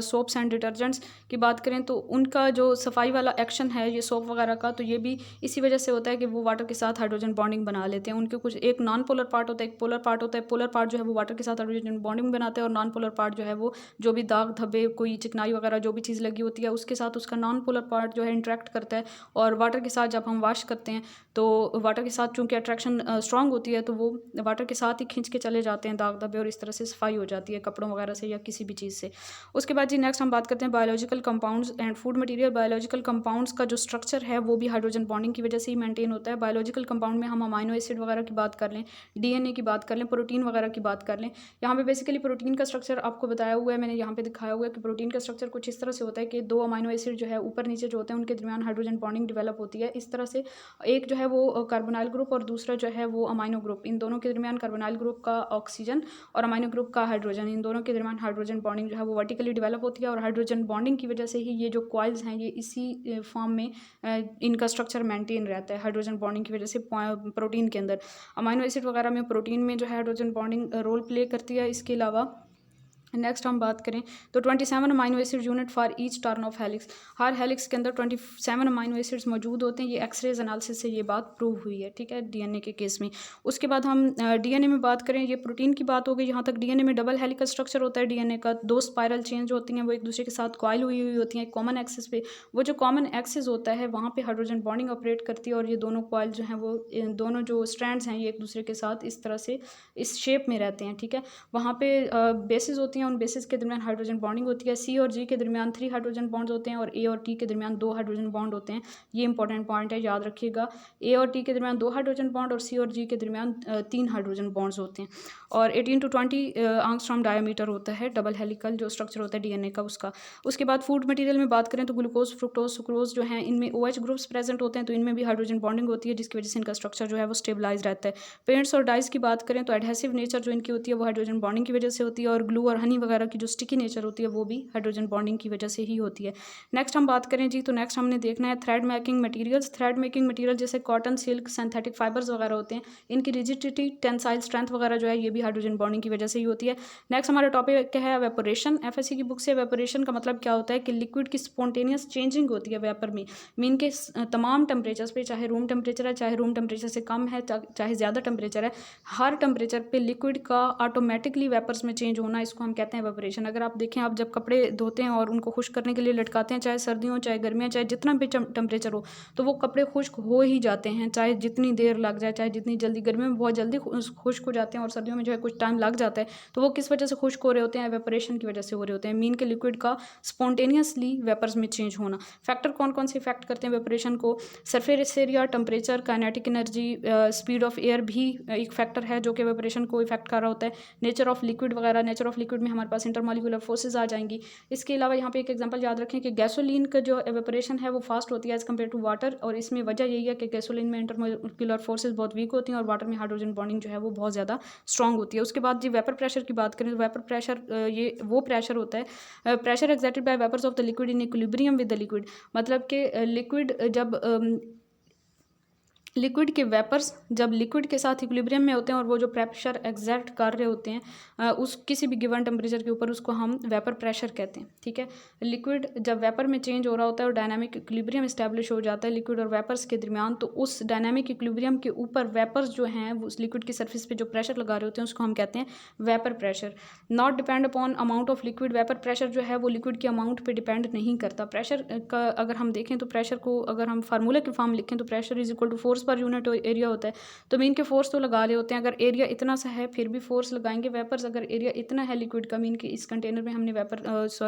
soaps and detergents की बात करें तो उनका जो सफाई वाला एक्शन है ये सोप वगैरह का, तो ये भी इसी वजह से होता है कि वो वाटर के साथ हाइड्रोजन बॉन्डिंग बना लेते हैं। उनके कुछ एक नॉन पोलर पार्ट होता है, एक पोलर पार्ट होता है। पोलर पार्ट जो है वो वाटर के साथ हाइड्रोजन बॉन्डिंग बनाते हैं, और नॉन पोलर पार्ट जो है वो जो भी दाग धब्बे, कोई चिकनाई वगैरह जो भी चीज़ लगी होती है उसके साथ उसका नॉन पोलर पार्ट जो है इंटरेक्ट करता है, और वाटर के साथ जब हम वॉश करते हैं तो वाटर के साथ चूँकि अट्रैक्शन स्ट्रॉन्ग होती है तो वो वाटर के साथ ही खींच के चले जाते हैं दाग धब्बे, और इस तरह से सफाई हो जाती है कपड़ों वगैरह से या किसी भी चीज़ से। उसके बाद जी नेक्स्ट हम बात करते हैं biological compounds and food material. Biological compounds का जो स्ट्रक्चर है वो भी हाइड्रोजन बॉन्डिंग की वजह से ही मेंटेन होता है। बायोलॉजिकल कंपाउंड में हम अमाइनो एसिड वगैरह की बात कर लें, DNA की बात कर लें, प्रोटीन वगैरह की बात कर लें। यहाँ पे बेसिकली प्रोटीन का स्ट्रक्चर आपको बताया हुआ है, मैंने यहाँ पे दिखाया हुआ है कि प्रोटीन का स्ट्रक्चर कुछ इस तरह से होता है कि 2 अमाइनो एसिड जो है ऊपर नीचे जो होते हैं उनके दरमियान हाइड्रोजन बॉन्डिंग डेवलप होती है। इस तरह से एक जो है वो कार्बोनाइल ग्रुप और दूसरा जो है वो अमाइनो ग्रुप, इन दोनों के दरमियान कार्बोनाइल ग्रुप का ऑक्सीजन और अमाइनो ग्रुप का हाइड्रोजन, इन दोनों के दरमियान हाइड्रोजन बॉन्डिंग जो है वो वर्टिकली डेवलप होती है। और हाइड्रोजन बॉन्डिंग की वजह से ही ये जो कॉइल्स हैं ये इसी फॉर्म में इनका स्ट्रक्चर मेंटेन रहता है, हाइड्रोजन बॉन्डिंग की वजह से। प्रोटीन के अंदर अमाइनो एसिड वगैरह में प्रोटीन में जो है हाइड्रोजन बॉन्डिंग रोल प्ले करती है। इसके अलावा नेक्स्ट हम बात करें तो 27 amino acid unit for each turn off helix. Her helix के अंदर 27 अमाइनो एसिड्स मौजूद होते हैं। ये एक्सरेज एनालिसिस से ये बात प्रूव हुई है, ठीक है, DNA के केस में। उसके बाद हम DNA में बात करें, ये प्रोटीन की बात हो गई। यहाँ तक DNA में डबल हेलिकल स्ट्रक्चर होता है DNA का, 2 स्पाइरल चेंज होती हैं, वो एक दूसरे के साथ कॉइल हुई हुई होती हैं कॉमन एक्सिस पे। वो जो कॉमन एक्सिस होता है वहाँ पे हाइड्रोजन बॉन्डिंग ऑपरेट करती है, और ये दोनों कॉइल जो हैं वो दोनों जो स्ट्रैंड्स हैं ये एक दूसरे के साथ इस तरह से इस शेप में रहते हैं, ठीक है। वहाँ पे बेसिस होती हैं, उन बेसिस के दरमियान हाइड्रोजन बॉन्डिंग होती है। C और G के दरमियान 3 हाइड्रोजन बॉन्ड्स होते हैं, और A और T के दरमियान 2 हाइड्रोजन बॉन्ड होते हैं। ये इंपॉर्टेंट पॉइंट है, याद रखिएगा। A और T के दरमियान 2 हाइड्रोजन बॉन्ड और C और G के दरमियान 3 हाइड्रोजन बॉन्ड्स होते हैं। और 18 to 20 एंगस्ट्रॉम डायमीटर होता है डबल हेलिकल जो स्ट्रक्चर होता है डीएनए का उसका। उसके बाद फूड मटेरियल में बात करें तो ग्लूकोज, फ्रुक्टोज, सुक्रोज जो हैं इनमें OH ग्रुप्स प्रेजेंट होते हैं, तो इनमें भी हाइड्रोजन बॉन्डिंग होती है जिसकी वजह से इनका स्ट्रक्चर जो है वो स्टेबलाइज रहता है। पेंट्स और डाइस की बात करें तो एडहेसिव नेचर जो इनकी होती है वो हाइड्रोजन बॉन्डिंग की वजह से होती है, और ग्लू और हनी वगैरह की जो स्टिकी नेचर होती है वो भी हाइड्रोजन बॉन्डिंग की वजह से ही होती है। नेक्स्ट हम बात करें जी, तो नेक्स्ट हमने देखना है thread making materials. Thread making material जैसे कॉटन, सिल्क, सिंथेटिक फाइबर्स वगैरह होते हैं, इनकी रिजिडिटी, टेंसाइल स्ट्रेंथ वगैरह जो है ये भी हाइड्रोजन बॉन्डिंग की वजह से ही होती है। नेक्स्ट हमारा टॉपिक क्या है, वेपोरेशन। एफएससी की बुक से वेपोरेशन का मतलब क्या होता है कि लिक्विड की स्पॉन्टेनियस चेंजिंग होती है वेपर में, मीन के तमाम टेम्परेचर्स पे, चाहे रूम टेम्परेचर है, चाहे रूम टेम्परेचर से कम है, चाहे ज़्यादा टेम्परेचर है, हर टेम्परेचर पे लिक्विड का ऑटोमेटिकली वेपर्स में चेंज होना, इसको हम कहते हैं वेपोरेशन। अगर आप देखें, आप जब कपड़े धोते हैं और उनको खुश्क करने के लिए लटकाते हैं, चाहे सर्दियों चाहे गर्मियाँ चाहे जितना भी टेम्परेचर हो, तो वो कपड़े खुश्क हो ही जाते हैं, चाहे जितनी देर लग जाए, चाहे जितनी जल्दी। गर्मियों में बहुत जल्दी खुश्क हो जाते हैं और सर्दियों में जो है कुछ टाइम लग जाता है। तो वो किस वजह से खुश्क हो रहे होते हैं, वेपोरेशन की वजह से हो रहे होते हैं, मीन के लिक्विड का स्पॉन्टेनियसली वेपर्स में चेंज होना। फैक्टर कौन कौन से इफेक्ट करते हैं वेपोरेशन को, surface area, temperature, kinetic energy, speed of air भी एक फैक्टर है जो कि वेपोरेशन को इफेक्ट कर रहा होता है। नेचर ऑफ लिक्विड वगैरह, नेचर ऑफ लिक्विड में हमारे पास इंटरमॉलिक्यूलर फोर्सेज आ जाएंगी। इसके अलावा यहाँ पे एक एग्जांपल याद रखें कि गैसोलीन का जो वेपोरेशन है वो फास्ट होती है एज कम्पेयर टू वाटर, और इसमें वजह यही है कि गैसोलीन में इंटरमॉलिक्यूलर फोर्सेज बहुत वीक होती हैं और वाटर में हाइड्रोजन बॉन्डिंग जो है वो बहुत ज़्यादा स्ट्रॉन्ग होती है। उसके बाद जी वेपर प्रेशर की बात करें तो वेपर प्रेशर ये वो प्रेशर होता है, pressure exerted by vapours of the liquid in equilibrium with the liquid, मतलब कि लिक्विड जब लिक्विड के वेपर्स जब लिक्विड के साथ इक्विलिब्रियम में होते हैं और वो जो प्रेशर एक्सर्ट कर रहे होते हैं उस किसी भी गिवन टेम्परेचर के ऊपर, उसको हम वेपर प्रेशर कहते हैं। ठीक है, लिक्विड जब वेपर में चेंज हो रहा होता है और डायनामिक इक्विलिब्रियम इस्टेब्लिश हो जाता है लिक्विड और वेपर्स के दरमियान, तो उस डायनामिक इक्विलिब्रियम के ऊपर वेपर्स जो हैं वो उस लिक्विड की सर्फेस पे जो प्रेशर लगा रहे होते हैं उसको हम कहते हैं vapour pressure. Not depend upon amount of liquid, vapour pressure जो है वो लिक्विड के अमाउंट पर डिपेंड नहीं करता। प्रेशर का अगर हम देखें तो प्रेशर को अगर हम फार्मूला के फॉर्म लिखें तो pressure is equal to force पर यूनिट एरिया होता है। तो मीन के फोर्स तो लगा रहे होते हैं, अगर एरिया इतना सा है फिर भी फोर्स लगाएंगे। वेपर्स अगर एरिया इतना है लिक्विड का, मीन कि इस कंटेनर में हमने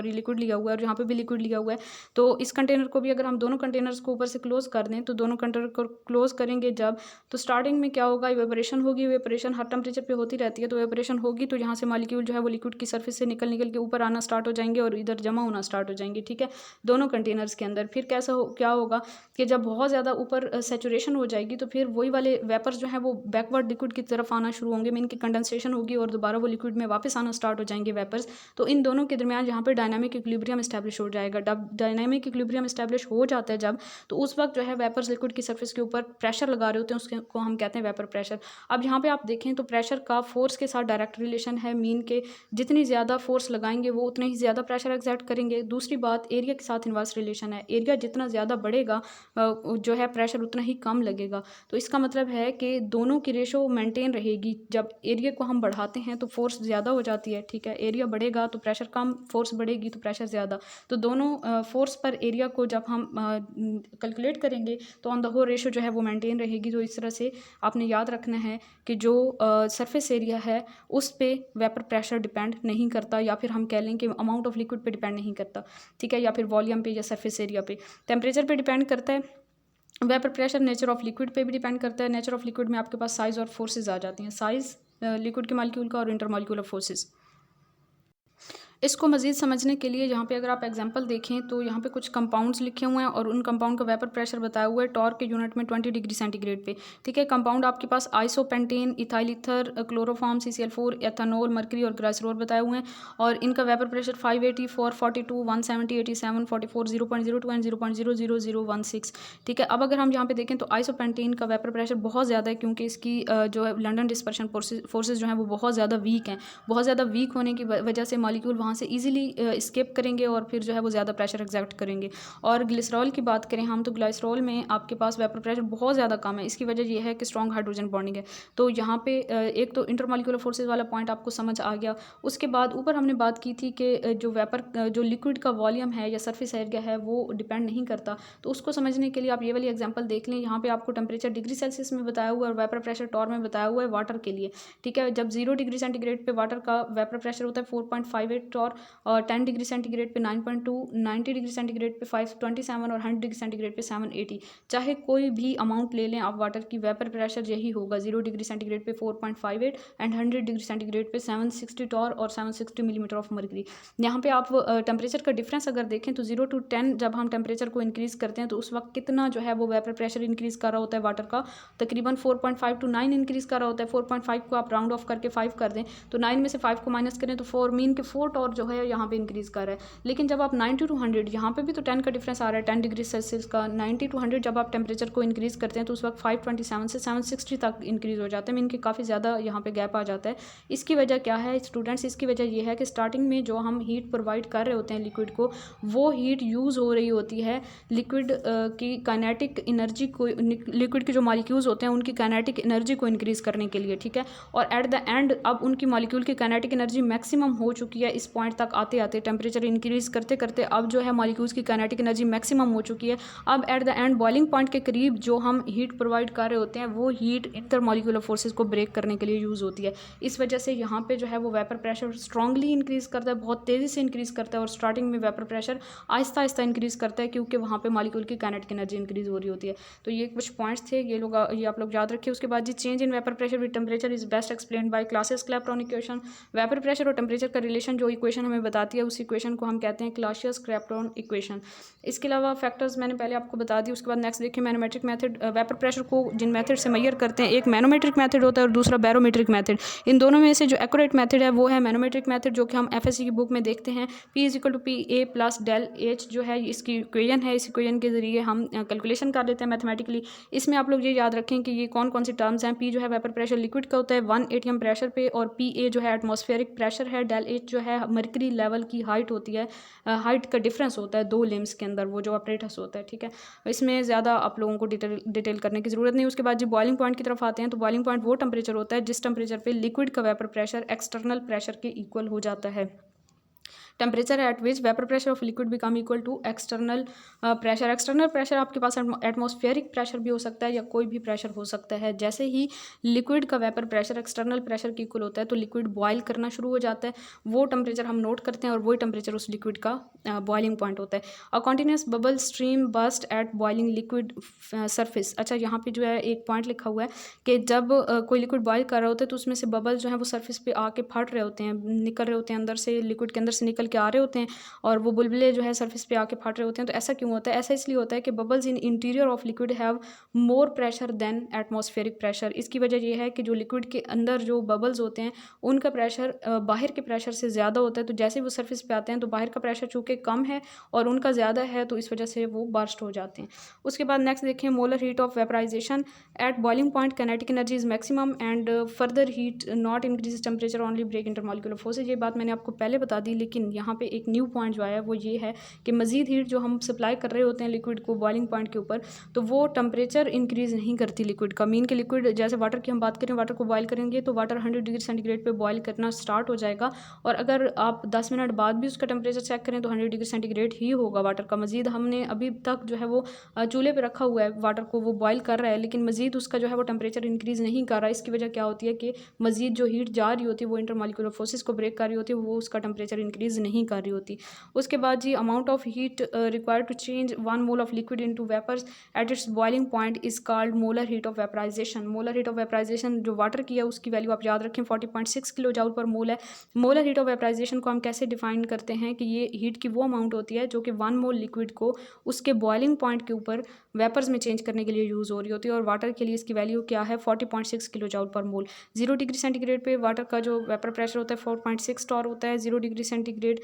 लिक्विड लिया हुआ है और यहाँ पे भी लिक्विड लिया हुआ है, तो इस कंटेनर को भी अगर हम दोनों कंटेनर्स को ऊपर से क्लोज कर दें, तो दोनों कंटेनर को क्लोज करेंगे जब, तो स्टार्टिंग में क्या होगा, इवेपोरेशन होगी। इवेपोरेशन हर टेम्परेचर पे होती रहती है, तो इवेपोरेशन होगी तो यहाँ से मॉलिक्यूल जो है वो लिक्विड की सर्फेस से निकल के ऊपर आना स्टार्ट हो जाएंगे और इधर जमा होना स्टार्ट हो जाएंगे। ठीक है, दोनों कंटेनर्स के अंदर। फिर क्या होगा कि जब बहुत ज़्यादा ऊपर सेचुरेशन हो जाएगी तो फिर वही वाले वेपर्स जो है वो बैकवर्ड लिक्विड की तरफ आना शुरू होंगे, मीन की कंडेंसेशन होगी और दोबारा वो लिक्विड में वापस आना स्टार्ट हो जाएंगे वेपर्स। तो इन दोनों के दरमियान यहाँ पे डायनामिक इक्विलिब्रियम एस्टैब्लिश हो जाएगा। जब डायनामिक इक्विलिब्रियम एस्टैब्लिश हो जाता है जब, तो उस वक्त जो है वेपर्स लिक्विड की सर्फेस के ऊपर प्रेशर लगा रहे होते हैं, उसको हम कहते हैं वेपर प्रेशर। अब यहाँ पे आप देखें तो प्रेशर का फोर्स के साथ डायरेक्ट रिलेशन है, मीन के जितनी ज़्यादा फोर्स लगाएंगे वो उतना ही ज़्यादा प्रेशर एक्सर्ट करेंगे। दूसरी बात, एरिया के साथ इनवर्स रिलेशन है, एरिया जितना ज़्यादा बढ़ेगा जो है प्रेशर उतना ही कम लगेगा। तो इसका मतलब है कि दोनों की रेशो मेंटेन रहेगी। जब एरिया को हम बढ़ाते हैं तो फोर्स ज़्यादा हो जाती है। ठीक है, एरिया बढ़ेगा तो प्रेशर कम, फोर्स बढ़ेगी तो प्रेशर ज़्यादा। तो दोनों फोर्स पर एरिया को जब हम कैलकुलेट करेंगे तो ऑन द होल रेशो जो है वो मेंटेन रहेगी। तो इस तरह से आपने याद रखना है कि जो सरफेस एरिया है उस पर वेपर प्रेशर डिपेंड नहीं करता, या फिर हम कह लें कि अमाउंट ऑफ लिक्विड पे डिपेंड नहीं करता। ठीक है, या फिर वॉल्यूम पे या सरफेस एरिया पे। टेम्परेचर पे डिपेंड करता है, vapour pressure nature of liquid पे भी डिपेंड करता है। नेचर ऑफ लिक्विड में आपके पास साइज और फोर्सेज आ जाती हैं, साइज लिक्विड के मॉलिक्यूल का और इंटरमॉलिक्यूलर फोर्सेज। इसको मज़ीद समझने के लिए यहाँ पे अगर आप एग्जांपल देखें तो यहाँ पे कुछ कंपाउंड्स लिखे हुए हैं और उन कंपाउंड का वेपर प्रेशर बताया हुआ है टॉर्क के यूनिट में 20 डिग्री सेंटीग्रेड पे। ठीक है, कंपाउंड आपके पास isopentane, ethyl ether, chloroform, CCl4, ethanol, mercury और ग्लाइसरॉल बताए हुए हैं, और इनका वेपर प्रेशर 580, 442, 170, 87, 44, 0.02 एंड 0.00016। ठीक है, अब अगर हम यहाँ पे देखें तो आइसोपेंटेन का वेपर प्रेशर बहुत ज़्यादा है, क्योंकि इसकी जो है लंडन डिस्पर्शन फोर्सेज जो हैं वो बहुत ज़्यादा वीक हैं। बहुत ज़्यादा वीक होने की वजह से मॉलिक्यूल वहाँ से ईजिली स्केप करेंगे और फिर जो है वो ज़्यादा प्रेशर एक्सर्ट करेंगे। और ग्लिसरॉल की बात करें हम तो ग्लिसरॉल में आपके पास वेपर प्रेशर बहुत ज़्यादा कम है। इसकी वजह यह है कि स्ट्रॉन्ग हाइड्रोजन बॉन्डिंग है। तो यहाँ पे एक तो इंटरमॉलिक्यूलर फोर्सेज वाला पॉइंट आपको समझ आ गया। उसके बाद ऊपर हमने बात की थी कि जो लिक्विड का वॉल्यूम है या सरफेस एरिया है वो डिपेंड नहीं करता। तो उसको समझने के लिए आप ये वाली एग्जाम्पल देख लें। यहाँ पे आपको टेम्परेचर डिग्री सेल्सियस में बताया हुआ है और वेपर प्रेशर टॉर में बताया हुआ है वाटर के लिए। ठीक है, जब 0 डिग्री सेंटीग्रेड पे वाटर का वेपर प्रेशर होता है 4.58 टॉर, और 10 डिग्री सेंटीग्रेड पे 9.2, 90 डिग्री सेंटीग्रेड पे 527 और 100 डिग्री सेंटीग्रेड पे 780। चाहे कोई भी अमाउंट ले लें आप वाटर की, वेपर प्रेशर यही होगा, 0 डिग्री सेंटीग्रेड पे 4.58 एंड 100 डिग्री सेंटीग्रेड पे 760 टॉर और 760 मिलीमीटर ऑफ मर्करी। यहाँ पे आप टेम्परेचर का डिफरेंस अगर देखें तो 0 to 10 जब हम टेम्परेचर को इंक्रीज़ करते हैं तो उस वक्त कितना जो है वो वेपर प्रेशर इंक्रीज़ कर रहा होता है वाटर का, तकरीबन 4.5 to 9 इंक्रीज़ कर रहा होता है। 4.5 को आप राउंड ऑफ करके 5 कर दें तो 9 में से 5 को माइनस करें तो 4 मीन के 4 टॉर जो है यहाँ पे इंक्रीज़ कर रहा है। लेकिन जब आप 90 to 100, यहाँ पे भी तो 10 का डिफरेंस आ रहा है, 10 डिग्री सेल्सियस का। 90 to 100 जब आप टेम्परेचर को इंक्रीज़ करते हैं तो उस वक्त 527 से 760 तक इंक्रीज़ हो जाता है, मीन कि काफ़ी ज़्यादा यहाँ पे गैप आ जाता है। इसकी वजह क्या है स्टूडेंट्स? इसकी वजह यह है कि स्टार्टिंग में जो हम हीट प्रोवाइड कर रहे होते हैं लिक्विड को, वो हीट यूज़ हो रही होती है लिक्विड की काइनेटिक एनर्जी को, लिक्विड के जो मॉलिक्यूल्स होते हैं उनकी काइनेटिक एनर्जी को इंक्रीज़ करने के लिए, ठीक है। और एट द एंड अब उनकी मॉलिक्यूल की काइनेटिक एनर्जी मैक्सिमम हो चुकी है। इस पॉइंट तक आते आते टेम्परेचर इंक्रीज़ करते करते अब जो है मॉलिक्यूल्स की काइनेटिक एनर्जी मैक्सिमम हो चुकी है। अब at the end boiling point के करीब जो हम हीट प्रोवाइड कर रहे होते हैं वो हीट इंटरमॉलिक्यूलर फोर्सेस को ब्रेक करने के लिए यूज़ होती है। इस वजह से यहाँ पे जो है वो वेपर प्रेशर स्ट्रांगली इंक्रीज़ करता है, बहुत तेज़ी से इंक्रीज़ करता है। और स्टार्टिंग में vapour pressure Aahista Aahista increase करता है क्योंकि वहाँ पे मॉलिक्यूल की काइनेटिक एनर्जी इंक्रीज़ हो रही होती है। तो ये कुछ पॉइंट्स थे, ये आप लोग याद रखिए। उसके बाद जी change in vapour pressure with temperature is best explained by Clausius Clapeyron equation. Vapour pressure और टेम्परेचर का रिलेशन जो इक्वेशन हमें बताती है उस इक्वेशन को हम कहते हैं क्लासियस-क्लैपेरॉन इक्वेशन। इसके अलावा फैक्टर्स मैंने पहले आपको बता दी। उसके बाद नेक्स्ट देखिए मैनोमेट्रिक मेथड। वेपर प्रेशर को जिन मेथड से मेजर करते हैं, एक मैनोमेट्रिक मेथड होता है और दूसरा बैरोमेट्रिक मेथड। इन दोनों में से जो एक्यूरेट मेथड है वो है मैनोमेट्रिक मेथड, जो कि हम एफएससी की बुक में देखते हैं। P is equal to P A plus del H जो है इसकी इक्वेशन है। इस इक्वेशन के जरिए हम कैलकुलेशन कर लेते हैं मैथमेटिकली। इसमें आप लोग ये याद रखें कि ये कौन कौन सी टर्म्स हैं। P जो है वेपर प्रेशर लिक्विड का होता है 1 atm प्रेशर पे, और PA जो है एटमॉस्फेरिक प्रेशर है। डेल एच जो है मर्करी लेवल की हाइट होती है, हाइट का डिफरेंस होता है दो लिम्स के अंदर, वो जो ऑपरेटर्स होता है, ठीक है। इसमें ज़्यादा आप लोगों को डिटेल करने की ज़रूरत नहीं। उसके बाद जो बॉइलिंग पॉइंट की तरफ आते हैं तो बॉइलिंग पॉइंट वो टेम्परेचर होता है जिस टेम्परेचर पे लिक्विड का वेपर प्रेशर एक्सटर्नल प्रेशर के इक्वल हो जाता है। Temperature at which vapour pressure of liquid become equal to external pressure. External pressure आपके पास एटमॉस्फेरिक प्रेशर भी हो सकता है या कोई भी प्रेशर हो सकता है। जैसे ही लिक्विड का वेपर प्रेशर एक्सटर्नल प्रेशर के इक्वल होता है तो लिक्विड बॉयल करना शुरू हो जाता है। वो टेम्परेचर हम नोट करते हैं और वही टेम्परेचर उस लिक्विड का बॉइलिंग पॉइंट होता है। A continuous bubble stream burst at boiling liquid surface. अच्छा, यहाँ पे जो है एक पॉइंट लिखा हुआ है कि जब कोई लिक्विड बॉयल कर रहा होता है तो उसमें से बबल जो है वो सरफेस पे आके फट रहे होते हैं, निकल रहे होते हैं अंदर से, लिक्विड के अंदर से निकल के आ रहे होते हैं और वो बुलबुले जो है सरफेस पे आके फट रहे होते हैं। तो ऐसा क्यों होता है? ऐसा इसलिए होता है कि bubbles in interior of liquid have more pressure than atmospheric pressure. इसकी वजह ये है कि जो लिक्विड के अंदर जो बबल्स होते हैं उनका प्रेशर बाहर के प्रेशर से ज़्यादा होता है। तो जैसे वो सरफेस पे आते हैं तो बाहर का प्रेशर चूँकि कम है और उनका ज़्यादा है तो इस वजह से वो बर्स्ट हो जाते हैं। उसके बाद नेक्स्ट देखें molar heat of vaporisation at boiling point kinetic energy is maximum and further heat not increase temperature only break intermolecular forces. ये बात मैंने आपको पहले बता दी, लेकिन यहाँ पे एक न्यू पॉइंट जो आया है वो ये है कि मज़ीद हीट जो हम सप्लाई कर रहे होते हैं लिक्विड को बॉइलिंग पॉइंट के ऊपर, तो वो टेम्परेचर इंक्रीज़ नहीं करती लिक्विड का। मीन के लिक्विड जैसे वाटर की हम बात करें, वाटर को बॉयल करेंगे तो वाटर 100 डिग्री सेंटीग्रेड पे बॉयल करना स्टार्ट हो जाएगा और अगर आप 10 मिनट बाद भी उसका टेम्परेचर चेक करें तो 100 डिग्री सेंटीग्रेड ही होगा वाटर का। मज़ीद हमने अभी तक जो है वो चूल्हे पे रखा हुआ है वाटर को, वो बॉयल कर रहा है लेकिन मज़ीद उसका जो है वो टेम्परेचर इंक्रीज़ नहीं कर रहा है। इसकी वजह क्या होती है कि मज़ीद जो हीट जा रही होती है वो इंटरमॉलिक्यूलर फोर्सेस को ब्रेक कर रही होती है, वो उसका टेम्परेचर इंक्रीज़ नहीं कर रही होती। उसके बाद जी amount of heat required to change 1 mole of liquid into vapours at its boiling point is called molar heat of vaporization. Molar heat of vaporization जो वाटर की है उसकी वैल्यू आप याद रखें 40.6 किलो जूल पर मोल है। मोलर हीट ऑफ वेपराइजेशन को हम कैसे डिफाइन करते हैं कि ये हीट की वो अमाउंट होती है जो कि 1 मोल लिक्विड को उसके बॉइलिंग पॉइंट के ऊपर वेपर्स में चेंज करने के लिए यूज़ हो रही होती है। और वाटर के लिए इसकी वैल्यू क्या है 40.6 किलो जूल पर मोल। 0 डिग्री सेंटीग्रेड पे वाटर का जो वेपर प्रेशर होता है 4.6 टॉर होता है। 0 डिग्री सेंटीग्रेड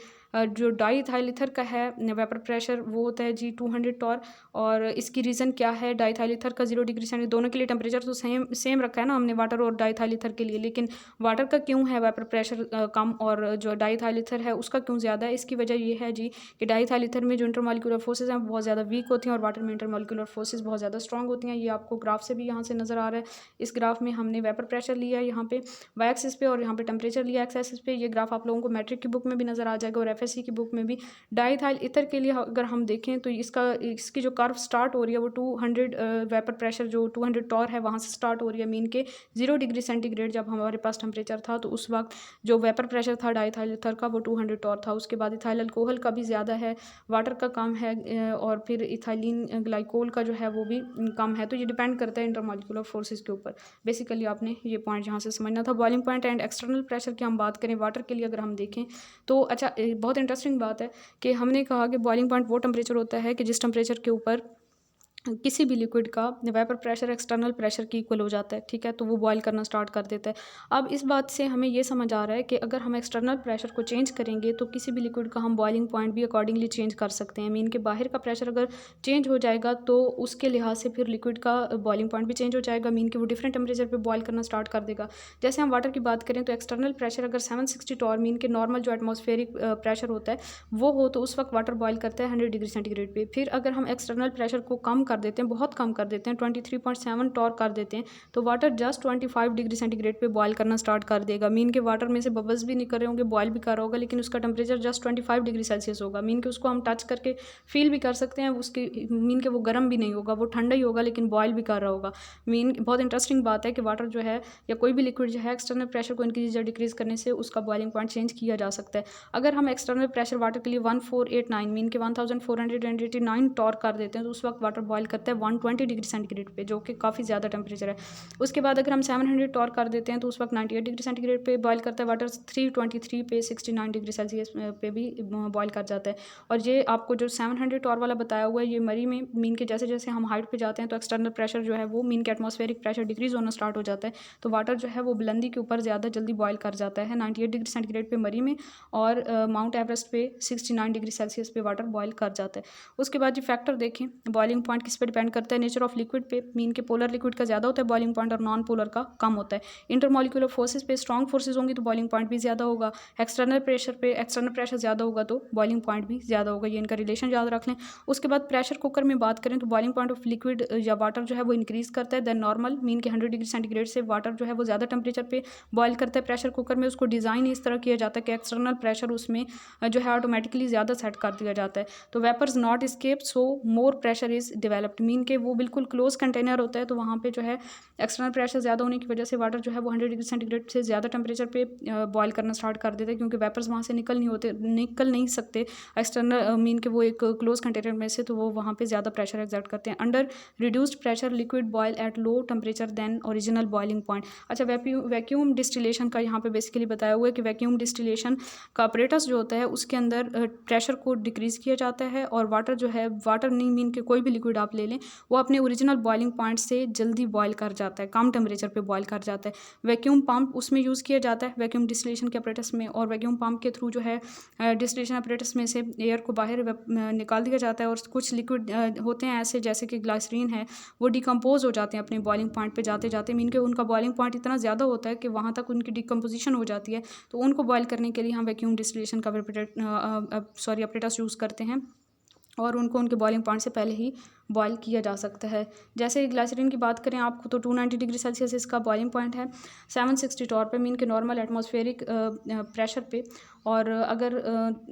जो डाईइथाइल ईथर का है वेपर प्रेशर वो होता है जी 200 टॉर। और इसकी रीज़न क्या है? डाईइथाइल ईथर का 0 डिग्री सेंटीग्रेड, दोनों के लिए टेम्परेचर तो सेम रखा है ना हमने वाटर और डाईइथाइल ईथर के लिए, लेकिन वाटर का क्यों है वेपर प्रेशर कम और जो डाईइथाइल ईथर है उसका क्यों ज़्यादा है? इसकी वजह ये है जी कि डाईइथाइल ईथर में जो इंटरमॉलिक्यूलर फोर्सेज हैं बहुत ज़्यादा वीक होती हैं और वाटर में इंटरमॉलिक्यूलर फोर्सेज बहुत ज़्यादा स्ट्रॉन्ग होती हैं। ये आपको ग्राफ से भी यहाँ से नज़र आ रहा है। इस ग्राफ में हमने वेपर प्रेशर लिया है यहाँ पे वाई एक्सिस पे और यहाँ पे टेम्परेचर लिया एक्स एक्सिस पे। ये ग्राफ आप लोगों को मैट्रिक की बुक में भी नज़र आ जाएगा और FSC की बुक में भी। डाईथाइल ईथर के लिए अगर हम देखें तो इसकी जो कर्व स्टार्ट हो रही है वो 200 वेपर प्रेशर जो 200 टॉर है वहाँ से स्टार्ट हो रही है। मीन के 0 डिग्री सेंटीग्रेड जब हमारे पास टेम्परेचर था तो उस वक्त जो वेपर प्रेशर था डाईथाइल ईथर का वो 200 टॉर था। उसके बाद इथाइल अल्कोहल का भी ज़्यादा है, वाटर का कम है, और फिर इथाइलिन ग्लाइकोल का जो है वो भी कम है। तो ये डिपेंड करता है इंटरमॉलिक्यूलर फोर्सेस के ऊपर। बेसिकली आपने ये पॉइंट यहाँ से समझना था। Boiling point and external pressure की हम बात करें वाटर के लिए अगर हम देखें तो अच्छा बहुत इंटरेस्टिंग बात है कि हमने कहा कि बॉइलिंग पॉइंट वो टेम्परेचर होता है कि जिस टेम्परेचर के ऊपर किसी भी लिक्विड का वेपर प्रेशर एक्सटर्नल प्रेशर की इक्वल हो जाता है, ठीक है, तो वो बॉयल करना स्टार्ट कर देता है। अब इस बात से हमें ये समझ आ रहा है कि अगर हम एक्सटर्नल प्रेशर को चेंज करेंगे तो किसी भी लिक्विड का हम बॉइलिंग पॉइंट भी अकॉर्डिंगली चेंज कर सकते हैं। मीन के बाहर का प्रेशर अगर चेंज हो जाएगा तो उसके लिहाज से फिर लिक्विड का बॉइलिंग पॉइंट भी चेंज हो जाएगा। मीन के वो डिफरेंट टेम्परेचर पर बॉयल करना स्टार्ट कर देगा। जैसे हम वाटर की बात करें तो एक्सटर्नल प्रेशर अगर 760 टॉर मीन के नॉर्मल जो एटमॉस्फेरिक प्रेशर होता है वो हो तो उस वक्त वाटर बॉयल करता है 100 डिग्री सेंटीग्रेड पे। फिर अगर हम एक्सटर्नल प्रेशर को कम कर देते हैं, बहुत कम कर देते हैं, 23.7 टॉर कर देते हैं, तो वाटर जस्ट 25 डिग्री सेंटीग्रेड पे बॉयल करना स्टार्ट कर देगा। मीन के वाटर में से बबल्स भी निकल रहे होंगे, बॉयल भी कर रहा होगा, लेकिन उसका टेम्परेचर जस्ट 25 डिग्री सेल्सियस होगा। मीन के उसको हम टच करके फील भी कर सकते हैं, उसकी मीन के वो गर्म भी नहीं होगा, वो ठंडा ही होगा लेकिन बॉयल भी कर रहा होगा। मीन बहुत इंटरेस्टिंग बात है कि वाटर जो है या कोई भी लिक्विड जो है एक्सटर्नल प्रेशर को इंक्रीज या डिक्रीज करने से उसका बॉइलिंग पॉइंट चेंज किया जा सकता है। अगर हम एक्सटर्नल प्रेशर वाटर के लिए 1489 मीन के 1489 टॉर कर देते हैं तो उस वक्त वाटर बॉयल करता है 120 डिग्री सेंटीग्रेड पे, जो कि काफ़ी ज़्यादा टेम्परेचर है। उसके बाद अगर हम 700 टॉर कर देते हैं तो उस वक्त 98 डिग्री सेंटीग्रेड पे बॉयल करता है वाटर, 323 पे 69 डिग्री सेल्सियस पे भी बॉयल कर जाता है। और ये आपको जो 700 टॉर वाला बताया हुआ है ये मरी में मीन के जैसे जैसे हम हाइट पे जाते हैं तो एक्सटर्नल प्रेशर जो है वो मीन के एटमॉस्फेरिक प्रेशर डिक्रीज होना स्टार्ट हो जाता है, तो वाटर जो है वो बुलंदी के ऊपर ज़्यादा जल्दी बॉयल कर जाता है 98 डिग्री सेंटीग्रेड पे मरी में, और माउंट एवरेस्ट पे 69 डिग्री सेल्सियस पे वाटर बॉयल कर जाता है। उसके बाद ये फैक्टर देखें, बॉइलिंग पॉइंट किस पे डिपेंड करता है, नेचर ऑफ लिक्विड पे। मीन के पोलर लिक्विड का ज़्यादा होता है बॉइलिंग पॉइंट और नॉन पोलर का कम होता है। इंटरमॉलिक्यूलर फोर्सेस पे स्ट्रॉन्ग फोर्सेस होंगी तो बॉइलिंग पॉइंट भी ज़्यादा होगा। एक्सटर्नल प्रेशर ज़्यादा होगा तो बॉइलिंग पॉइंट भी ज़्यादा होगा। ये इनका रिलेशन याद रख लें। उसके बाद प्रेशर कुकर में बात करें तो बॉइलिंग पॉइंट ऑफ लिक्विड या वाटर जो है वो इंक्रीज़ करता है देन नॉर्मल। मीन के 100 डिग्री सेंटीग्रेड से वाटर जो है वो ज़्यादा टेम्परेचर पे बॉयल करता है प्रेशर कुकर में। उसको डिज़ाइन इस तरह किया जाता है कि एक्सटर्नल प्रेशर उसमें जो है ऑटोमेटिकली ज़्यादा सेट कर दिया जाता है, तो vapours not escape so more pressure is developed. Mean के वो बिल्कुल क्लोज कंटेनर होता है तो वहाँ पे जो है एक्सटर्नल प्रेशर ज़्यादा होने की वजह से वाटर जो है वो 100 डिग्री सेंटीग्रेड से ज़्यादा टेम्परेचर पे बॉयल करना स्टार्ट कर देता है, क्योंकि वेपर्स वहाँ से निकल नहीं सकते एक्सटर्नल मीन के वो एक क्लोज कंटेनर में से, तो वो वहाँ पे ज़्यादा प्रेशर एक्सर्ट करते हैं। Under reduced pressure liquid boil at low temperature than original boiling point. अच्छा, वैक्यूम डिस्टिलेशन का यहाँ पे बेसिकली बताया हुआ है कि वैक्यूम डिस्टिलेशन का ऑपरेटस जो होता है उसके अंदर प्रेशर को डिक्रीज़ किया जाता है और वाटर जो है, वाटर नहीं मीन के कोई भी लिक्विड आप ले लें, वो अपने ओरिजिनल बॉइलिंग पॉइंट से जल्दी बॉयल कर जाता है, कम टेम्परेचर पे बॉयल कर जाता है। वैक्यूम पंप उसमें यूज़ किया जाता है वैक्यूम डिस्टिलेशन के ऑपरेटस में, और वैक्यूम पंप के थ्रू जो है डिस्टिलेशन ऑपरेटस में से एयर को बाहर निकाल दिया जाता है। और कुछ लिक्विड होते हैं ऐसे जैसे कि ग्लाइसरीन है, वो डिकम्पोज हो जाते हैं अपने बॉइलिंग पॉइंट पे जाते जाते। मीन के उनका बॉइलिंग पॉइंट इतना ज़्यादा होता है कि वहाँ तक उनकी डिकम्पोजिशन हो जाती है, तो उनको बॉयल करने के लिए हम वैक्यूम डिस्टिलेशन का ऑपरेटस यूज़ करते हैं और उनको उनके बॉइलिंग पॉइंट से पहले ही बॉयल किया जा सकता है। जैसे ग्लाइसरीन की बात करें आपको तो 290 डिग्री सेल्सियस इसका बॉइलिंग पॉइंट है, 760 टॉर पे मीन के नॉर्मल एटमॉस्फेरिक प्रेशर पे, और अगर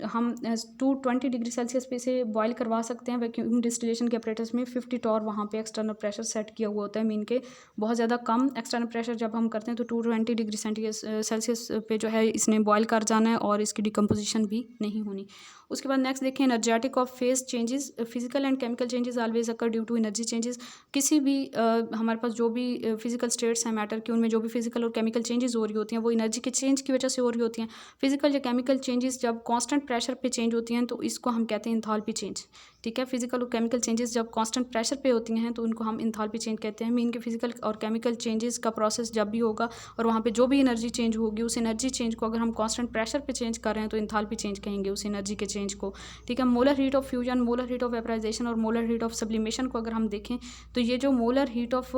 हम 220 डिग्री सेल्सियस पे से बॉयल करवा सकते हैं वैक्यूम डिस्टिलेशन के ऑपरेटस में। 50 टॉर वहाँ पे एक्सटर्नल प्रेशर सेट किया हुआ होता है। मीन के बहुत ज़्यादा कम एक्सटर्नल प्रेशर जब हम करते हैं तो 220 डिग्री सेल्सियस पे जो है इसने बॉयल कर जाना है और इसकी डिकम्पोजिशन भी नहीं होनी। उसके बाद नेक्स्ट देखें, energetic of phase changes. Physical and chemical changes always occur due to energy changes. किसी भी हमारे पास जो भी फिजिकल स्टेट्स हैं मैटर की, उनमें जो भी फिजिकल और केमिकल चेंजेस हो रही होती हैं वो एनर्जी के चेंज की वजह से हो रही होती हैं। फिजिकल या केमिकल चेंजेस जब कांस्टेंट प्रेशर पे चेंज होती हैं तो इसको हम कहते हैं इंथाल्पी चेंज, ठीक है। फिजिकल और केमिकल चेंजेस जब कांस्टेंट प्रेशर पे होती हैं तो उनको हम इंथाल्पी चेंज कहते हैं। मीन के फिजिकल और केमिकल चेंजेस का प्रोसेस जब भी होगा और वहाँ पे जो भी एनर्जी चेंज होगी, उस एनर्जी चेंज को अगर हम कांस्टेंट प्रेशर पे चेंज कर रहे हैं तो इंथाल्पी चेंज कहेंगे उस एनर्जी के चेंज को, ठीक है। Molar heat of fusion, molar heat of vaporization और मोलर हीट ऑफ सब्लिमेशन को अगर हम देखें तो ये जो मोलर हीट ऑफ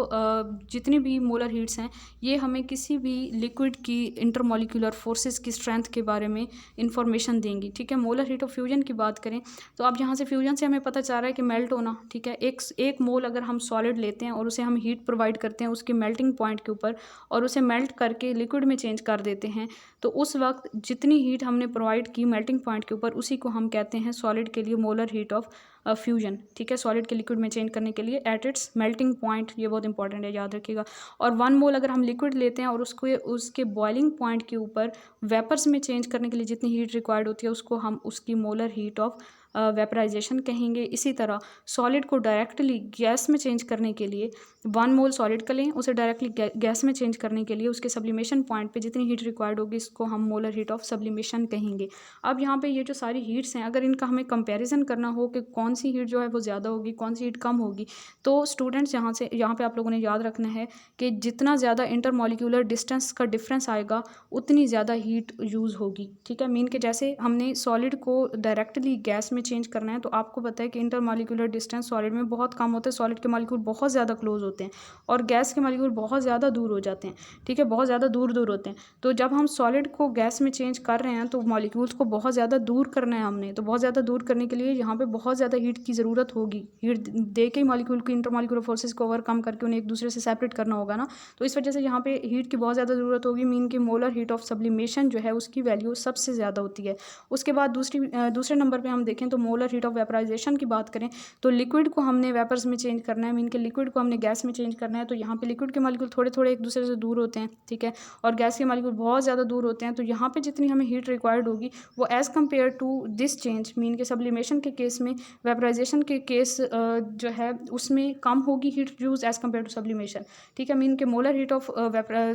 जितनी भी मोलर हीट्स हैं ये हमें किसी भी लिक्विड की इंटरमॉलिक्यूलर फोर्सेस की स्ट्रेंथ के बारे में इंफॉर्मेशन देंगी, ठीक है। मोलर हीट ऑफ फ्यूजन की बात करें तो अब यहाँ से फ्यूजन से हमें हमें पता चल रहा है कि मेल्ट होना, ठीक है, एक मोल अगर हम सॉलिड लेते हैं और उसे हम हीट प्रोवाइड करते हैं उसके मेल्टिंग पॉइंट के ऊपर और उसे मेल्ट करके लिक्विड में चेंज कर देते हैं, तो उस वक्त जितनी हीट हमने प्रोवाइड की मेल्टिंग पॉइंट के ऊपर उसी को हम कहते हैं सॉलिड के लिए मोलर हीट ऑफ फ्यूजन, ठीक है, सॉलिड के लिक्विड में चेंज करने के लिए एट इट्स मेल्टिंग पॉइंट। ये बहुत इंपॉर्टेंट है, याद रखिएगा। और 1 मोल अगर हम लिक्विड लेते हैं और उसको उसके बॉइलिंग पॉइंट के ऊपर वेपर्स में चेंज करने के लिए जितनी हीट रिक्वायर्ड होती है उसको हम उसकी मोलर हीट ऑफ वेपराइजेशन कहेंगे। इसी तरह सॉलिड को डायरेक्टली गैस में चेंज करने के लिए 1 मोल सॉलिड का लें, उसे डायरेक्टली गैस में चेंज करने के लिए उसके सब्लिमेशन पॉइंट पे जितनी हीट रिक्वायर्ड होगी इसको हम मोलर हीट ऑफ सब्लिमेशन कहेंगे। अब यहाँ पे ये जो सारी हीट्स हैं अगर इनका हमें कंपैरिजन करना हो कि कौन सी हीट जो है वो ज़्यादा होगी, कौन सी हीट कम होगी, तो स्टूडेंट्स यहाँ पे आप लोगों ने याद रखना है कि जितना ज़्यादा इंटरमॉलिक्यूलर डिस्टेंस का डिफरेंस आएगा उतनी ज़्यादा हीट यूज़ होगी, ठीक है। मीन के जैसे हमने सॉलिड को डायरेक्टली गैस में चेंज करना है तो आपको पता है कि इंटरमॉलिक्यूलर डिस्टेंस सॉलिड में बहुत कम होता है, सॉलिड के मॉलिक्यूल बहुत ज़्यादा क्लोज होते हैं और गैस के मॉलिक्यूल बहुत ज़्यादा दूर हो जाते हैं, ठीक है, बहुत ज़्यादा दूर दूर होते हैं। तो जब हम सॉलिड को गैस में चेंज कर रहे हैं तो मॉलिक्यूल्स को बहुत ज़्यादा दूर करना है हमने, तो बहुत ज़्यादा दूर करने के लिए यहाँ पे बहुत ज़्यादा हीट की ज़रूरत होगी। हीट दे के ही मॉलिक्यूल की इंटरमॉलिक्यूलर फोर्सेस को ओवरकम करके उन्हें एक दूसरे से सेपरेट करना होगा ना, तो इस वजह से यहाँ पे हीट की बहुत ज़्यादा ज़रूरत होगी। मीन की मोलर हीट ऑफ सब्लिमेशन जो है उसकी वैल्यू सबसे ज़्यादा होती है। उसके बाद दूसरे नंबर पर हम देखें तो मोलर हीट ऑफ वेपराइजेशन की बात करें तो लिक्विड को हमने वेपर्स में चेंज करना है, मीन के लिक्विड को हमने गैस में चेंज करना है, तो यहाँ पे लिक्विड के मॉलिक्यूल थोड़े थोड़े एक दूसरे से दूर होते हैं, ठीक है, और गैस के मॉलिक्यूल बहुत ज़्यादा दूर होते हैं। तो यहाँ पे जितनी हमें हीट रिक्वायर्ड होगी वो as compare to this change mean के सब्लिमेशन के केस में, वेपराइजेशन के केस जो है उसमें कम होगी heat use as compare to sublimation, ठीक है। मीन के मोलर हीट ऑफ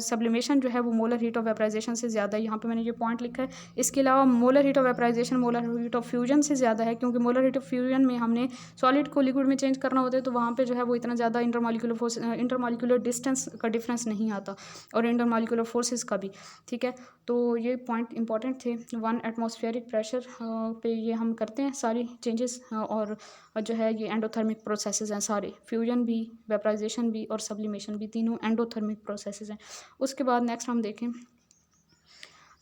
सब्लिमेशन जो है वो मोलर हीट ऑफ वेपराइजेशन से ज़्यादा है, यहाँ पे मैंने ये पॉइंट लिखा है। इसके अलावा molar heat of vaporization molar heat of fusion से ज़्यादा है, क्योंकि मोलर हीट ऑफ फ्यूजन में हमने सॉलिड को लिक्विड में चेंज करना होता है तो वहाँ पे जो है वो इतना ज़्यादा इंटरमॉलिक्यूलर डिस्टेंस का डिफरेंस नहीं आता और इंटरमॉलिक्यूलर फोर्सेस का भी, ठीक है। तो ये पॉइंट इंपॉर्टेंट थे। 1 एटमॉस्फेरिक प्रेशर पे ये हम करते हैं सारी चेंजेस और जो है ये एंडोथर्मिक प्रोसेसेस हैं सारे, फ्यूजन भी, वेपराइजेशन भी और सब्लिमेशन भी, तीनों एंडोथर्मिक प्रोसेसेस हैं। उसके बाद नेक्स्ट हम देखें,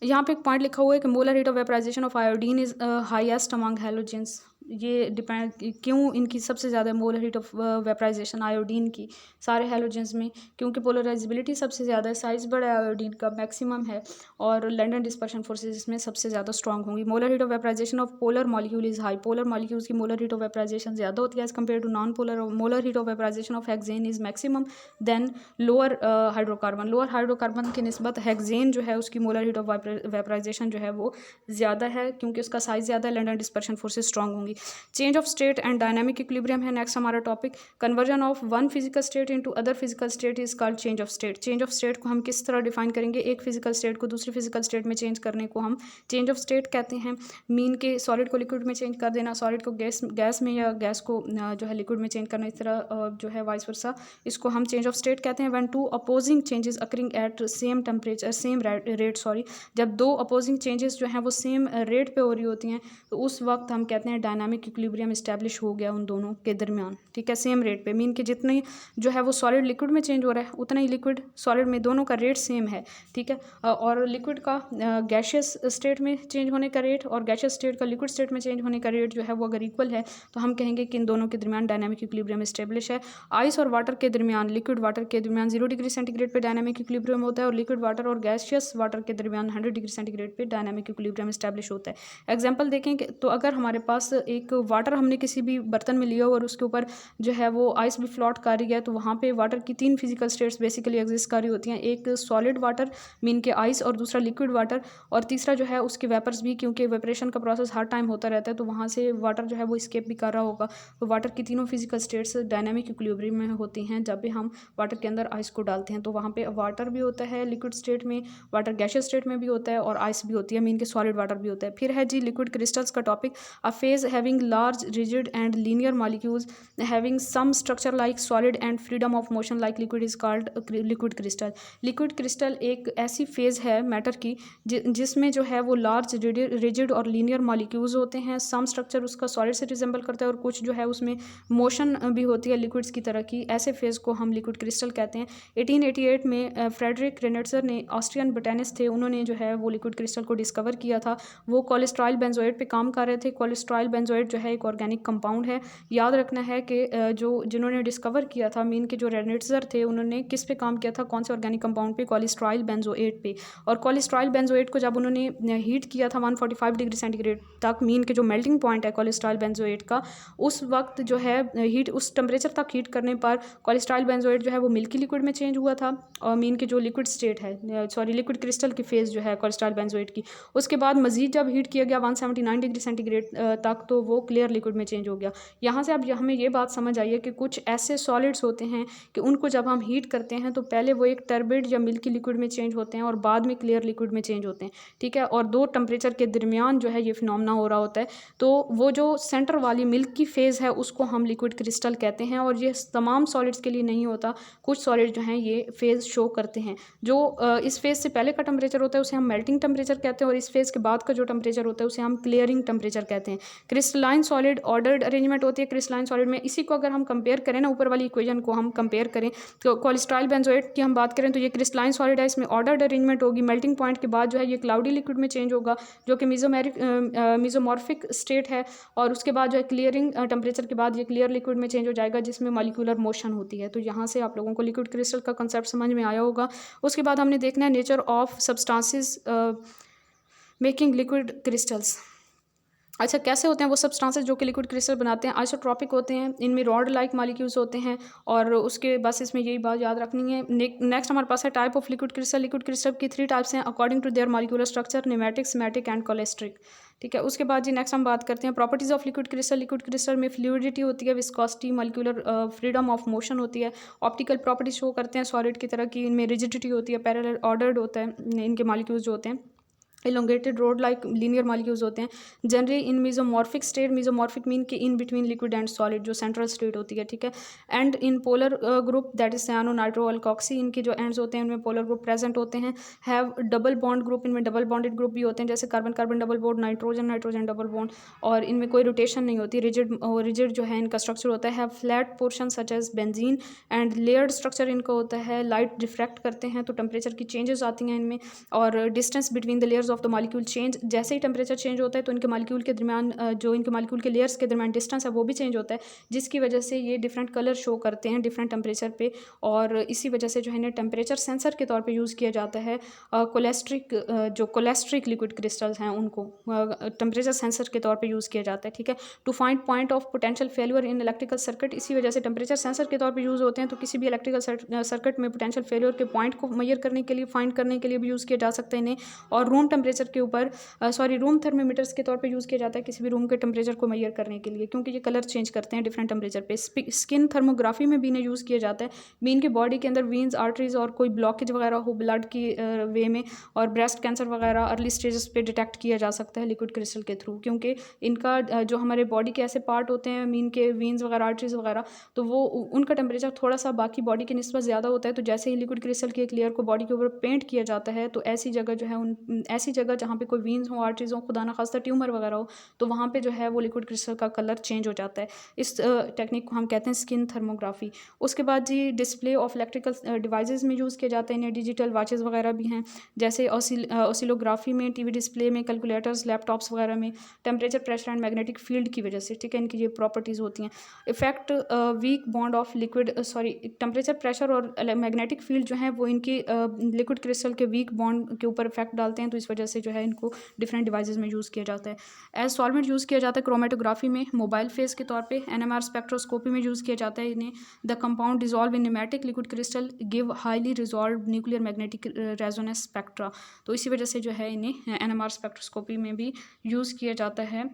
यहाँ पे एक पॉइंट लिखा हुआ है कि molar heat of vaporization of iodine is highest among halogens. ये डिपेंड क्यों इनकी सबसे ज़्यादा molar heat of vaporization iodine की सारे हैलोजेंस में, क्योंकि पोलराइजेबिलिटी सबसे ज़्यादा है, साइज बड़ा है, आयोडीन का मैक्सिमम है और लंडन डिस्पर्शन फोर्सेस इसमें सबसे ज़्यादा स्ट्रॉन्ग होंगी। Molar heat of vaporization of polar molecule is high, polar molecules की मोलर हीट ऑफ वेपराइजेशन ज़्यादा होती है as compare to non polar. Molar heat of vaporization of hexane is maximum than lower hydrocarbon. Lower hydrocarbon की निस्बत hexane जो है उसकी molar heat of vaporization जो है वो ज़्यादा है, क्योंकि उसका साइज ज़्यादा है, लंडन डिस्पर्शन फोर्सेस स्ट्रॉन्ग होंगी। Change of state and dynamic equilibrium है नेक्स्ट हमारा topic. Conversion of one physical state into other physical state is called change of state. Change of state को हम किस तरह डिफाइन करेंगे, एक फिजिकल स्टेट को दूसरी फिजिकल स्टेट में चेंज करने को हम चेंज ऑफ स्टेट कहते हैं। मीन के सॉलिड को लिक्विड में चेंज कर देना, सॉलिड को गैस में या गैस को जो है लिक्विड में चेंज करना, इस तरह जो है वाइस वर्सा, इसको हम चेंज ऑफ स्टेट कहते हैं। When to opposing changes occurring at same temperature same rate जब दो अपोजिंग चेंजेस जो हैं वो सेम रेट पे हो रही होती हैं तो उस वक्त हम कहते हैं डायनामिक इक्विलिब्रियम इस्टेब्लिश हो गया उन दोनों के दरमियान, ठीक है, सेम रेट पे। मीन के जितने जो है वो सॉलिड लिक्विड में चेंज हो रहा है उतना ही लिक्विड सॉलिड में, दोनों का रेट सेम है, ठीक है। और लिक्विड का गैशियस स्टेट में चेंज होने का रेट और गैशियस स्टेट का लिक्विड स्टेट में चेंज होने का रेट जो है वो अगर इक्वल है तो हम कहेंगे कि इन दोनों के दरमियान डायनामिक इक्विलिब्रियम इस्टेब्लिश है। आइस और वाटर के दरमियान, लिक्विड वाटर के दरमियान 0 डिग्री सेंटीग्रेड पे डायनामिक इक्विलिब्रियम होता है और लिक्विड वाटर और गैशियस वाटर के दरमियान 100 डिग्री सेंटीग्रेड पे डायनामिक इक्विलिब्रियम इस्टेब्लिश होता है। एग्जाम्पल देखें तो अगर हमारे पास एक वाटर हमने किसी भी बर्तन में लिया और उसके ऊपर जो है वो आइस भी फ्लोट कर रही है तो वहाँ पे वाटर की 3 फिजिकल स्टेट्स बेसिकली एग्जिस्ट कर रही होती हैं, एक सॉलिड वाटर मीन के आइस और दूसरा लिक्विड वाटर और तीसरा जो है उसके वेपर्स भी, क्योंकि वेपरेशन का प्रोसेस हर टाइम होता रहता है तो वहाँ से वाटर जो है वो स्केप भी कर रहा होगा। तो वाटर की तीनों फिजिकल स्टेट्स डायनामिक इक्विलिब्रियम में होती हैं जब भी हम वाटर के अंदर आइस को डालते हैं। तो वहाँ पे वाटर भी होता है लिक्विड स्टेट में, वाटर गैशियस स्टेट में भी होता है और आइस भी होती है, मीन के सॉलिड वाटर भी होता है। फिर है जी लिक्विड क्रिस्टल्स का topic. A phase having large rigid and linear molecules having some structure like solid and freedom of motion like liquid is called liquid crystal. Liquid crystal एक ऐसी फेज है मैटर की जिसमें जो है वो लार्ज रिजिड और लीनियर मॉलिक्यूल्स होते हैं, सम स्ट्रक्चर उसका सॉलिड से रिजेंबल करता है और कुछ जो है उसमें मोशन भी होती है लिक्विड्स की तरह की, ऐसे फेज को हम लिक्विड क्रिस्टल कहते हैं। 1888 में फ्रेडरिक रेनेट्जर ने, ऑस्ट्रियन बोटेनिस्ट थे, उन्होंने जो है वो लिक्विड क्रिस्टल को डिस्कवर किया था। वो कोलेस्ट्रॉल बेंजोएट पे काम कर रहे थे। कोलेस्ट्रॉल बेंजोएट बेंजोएट जो है एक ऑर्गेनिक कंपाउंड है। याद रखना है कि जिन्होंने डिस्कवर किया था मीन के जो रेनिट्जर थे उन्होंने किस पे काम किया था, कौन से ऑर्गेनिक कंपाउंड पे, कोलेस्ट्रॉइल बेंजोएट पे। और कोलेस्ट्रॉइल बेंजोएट को जब उन्होंने हीट किया था 145 डिग्री सेंटीग्रेड तक, मीन के जो मेल्टिंग पॉइंट है कोलेस्ट्रॉइल बेंजोएट का, उस वक्त जो है हीट उस टेम्परेचर तक हीट करने पर कोलेस्ट्रॉइल बेंजोएट जो है वो मिल्की लिक्विड में चेंज हुआ था। और मीन की जो लिक्विड स्टेट है, सॉरी लिक्विड क्रिस्टल की फेज़ जो है कोलेस्ट्रॉइल बेंजोएट की, उसके बाद मजीद जब हीट किया गया 179 डिग्री सेंटीग्रेड तक, तो वो क्लियर लिक्विड में चेंज हो गया। यहाँ से अब हमें ये बात समझ आई है कि कुछ ऐसे सॉलिड्स होते हैं कि उनको जब हम हीट करते हैं तो पहले वो एक टर्बिड या मिल्की लिक्विड में चेंज होते हैं और बाद में क्लियर लिक्विड में चेंज होते हैं, ठीक है। और दो टेम्परेचर के दरमियान जो है ये फिनोमेना हो रहा होता है। तो वो जो सेंटर वाली मिल्की फेज़ है उसको हम लिक्विड क्रिस्टल कहते हैं। और ये तमाम सॉलिड्स के लिए नहीं होता, कुछ सॉलिड जो हैं ये फेज़ शो करते हैं। जो इस फेज़ से पहले का टेम्परेचर होता है उसे हम मेल्टिंग टेम्परेचर कहते हैं, और इस फेज़ के बाद का जो टेम्परेचर होता है उसे हम क्लियरिंग टेम्परेचर कहते हैं। क्रिस्टलाइन सॉलिड ऑर्डर्ड अरेंजमेंट होती है क्रिस्टलाइन सॉलिड में। इसी को अगर हम कंपेयर करें ना, ऊपर वाली इक्वेशन को हम कंपेयर करें तो कोलेस्ट्रॉइल बेंजोएट की हम बात करें तो ये क्रिस्टलाइन सॉलिड है, इसमें ऑर्डर्ड अरेंजमेंट होगी। मेल्टिंग पॉइंट के बाद जो है ये क्लाउडी लिक्विड में चेंज होगा जो कि मीजोमॉर्फिक स्टेट है। और उसके बाद जो है क्लियरिंग टेम्परेचर के बाद ये क्लियर लिक्विड में चेंज हो जाएगा जिसमें मॉलिक्यूलर मोशन होती है। तो यहाँ से आप लोगों को लिक्विड क्रिस्टल का कंसेप्ट समझ में आया होगा। उसके बाद हमने देखना है nature of substances making liquid crystals. अच्छा, कैसे होते हैं वो सब्सटेंसेस जो कि लिक्विड क्रिस्टल बनाते हैं? आइसोट्रॉपिक होते हैं, इनमें रॉड लाइक मॉलिक्यूल्स होते हैं। और उसके बस इसमें यही बात याद रखनी है। नेक्स्ट हमारे पास है type of liquid crystal. Liquid crystal की 3 टाइप्स हैं according to their molecular structure, nematic, smectic and cholesteric, ठीक है। उसके बाद जी नेक्स्ट हम बात करते हैं properties of liquid crystal. Liquid crystal में फ्लूइडिटी होती है, viscosity, molecular freedom of motion होती है, ऑप्टिकल प्रॉपर्टीज शो करते हैं सॉलिड की तरह की, इनमें रिजिडिटी होती है, पैरेलल ऑर्डर्ड होता है इनके मॉलिक्यूल्स जो होते हैं, elongated rod like linear molecules होते हैं। Generally in mesomorphic state, mesomorphic mean के in between liquid and solid जो सेंट्रल स्टेट होती है, ठीक है। And in polar group that is cyano nitro alkoxy, इनके जो एंड्स होते हैं उनमें पोलर ग्रुप प्रेजेंट होते हैं। हैव डबल बॉन्ड ग्रुप, इनमें डबल बॉन्डेड ग्रुप भी होते हैं जैसे carbon carbon double bond, nitrogen nitrogen double bond. और इनमें कोई रोटेशन नहीं होती, रिजिड जो है इनका स्ट्रक्चर होता है। Have flat portion such as benzene and layered structure इनका होता है। लाइट डिफ्रैक्ट करते हैं तो टेम्परेचर की चेंजेस आती हैं इनमें। और distance between the layers of the molecule change, जैसे ही टेम्परेचर चेंज होता है तो इनके मॉलिक्यूल के दरमियान जो इनके मॉलिक्यूल के लेयर्स के दरमियान डिस्टेंस है वो भी चेंज होता है, जिसकी वजह से ये डिफरेंट कलर शो करते हैं डिफरेंट टेम्परेचर पे। और इसी वजह से जो है इन्हें टेम्परेचर सेंसर के तौर पे यूज़ किया जाता है। जो कोलेस्ट्रिक लिक्विड क्रिस्टल्स हैं उनको टेम्परेचर सेंसर के तौर पे यूज़ किया जाता है, ठीक है। To find point of potential failure in electrical circuit, इसी वजह से टेम्परेचर सेंसर के तौर पर यूज़ होते हैं। तो किसी भी इलेक्ट्रिकल सर्किट में पोटेंशियल फेलियर के पॉइंट को मेजर करने के लिए, फाइंड करने के लिए भी यूज़ किया जा सकता है इन्हें। और रूम टेम्परेचर के ऊपर रूम थर्मोमीटर्स के तौर पे यूज़ किया जाता है किसी भी रूम के टेम्परेचर को मेजर करने के लिए, क्योंकि ये कलर चेंज करते हैं डिफरेंट टेम्परेचर पे। स्किन थर्मोग्राफी में भी इन्हें यूज़ किया जाता है। मीन के बॉडी के अंदर वीन्स, आर्टरीज और कोई ब्लॉकेज वगैरह हो ब्लड की वे में, और ब्रेस्ट कैंसर वगैरह अर्ली स्टेजेस पे डिटेक्ट किया जा सकता है लिक्विड क्रिस्टल के थ्रू, क्योंकि इनका जो हमारे बॉडी के ऐसे पार्ट होते हैं मीन के वीन्स वगैरह, आर्टरीज वगैरह, तो वो उनका टेम्परेचर थोड़ा सा बाकी बॉडी के निस्बत ज़्यादा होता है। तो जैसे ही लिक्विड क्रिस्टल की एक लेयर को बॉडी के ऊपर पेंट किया जाता है तो ऐसी जगह जो है ऐसी जगह जहाँ पे कोई वीन्स हो, आर्टरीज हो, खुदा ना खास्ता ट्यूमर वगैरह हो, तो वहाँ पे जो है वो लिक्विड क्रिस्टल का कलर चेंज हो जाता है। इस टेक्निक को हम कहते हैं स्किन थर्मोग्राफी। उसके बाद जी डिस्प्ले ऑफ इलेक्ट्रिकल डिवाइसेस में यूज़ किए जाते हैं इन्हें। डिजिटल वॉचेस वगैरह भी हैं जैसे ऑसिलोग्राफी में, टीवी डिस्प्ले में, कैलकुलेटर्स, लैपटॉप्स वगैरह में temperature, pressure and magnetic field की वजह से, ठीक है, इनकी ये प्रॉपर्टीज़ होती हैं। Effect weak bond of liquid temperature, pressure और मैग्नेटिक फील्ड जो है वो इनकी लिक्विड क्रिस्टल के वीक बॉन्ड के ऊपर इफेक्ट डालते हैं। तो इस वजह से जो है इनको डिफरेंट डिवाइसेस में यूज़ किया जाता है। एज सॉल्वेंट यूज़ किया जाता है क्रोमेटोग्राफी में, मोबाइल फेस के तौर पे, एनएमआर स्पेक्ट्रोस्कोपी में यूज़ किया जाता है इन्हें। The compound dissolve in pneumatic liquid crystal give highly resolve nuclear magnetic resonance spectra. तो इसी वजह से जो है इन्हें एनएमआर स्पेक्ट्रोस्कोपी में भी यूज़ किया जाता है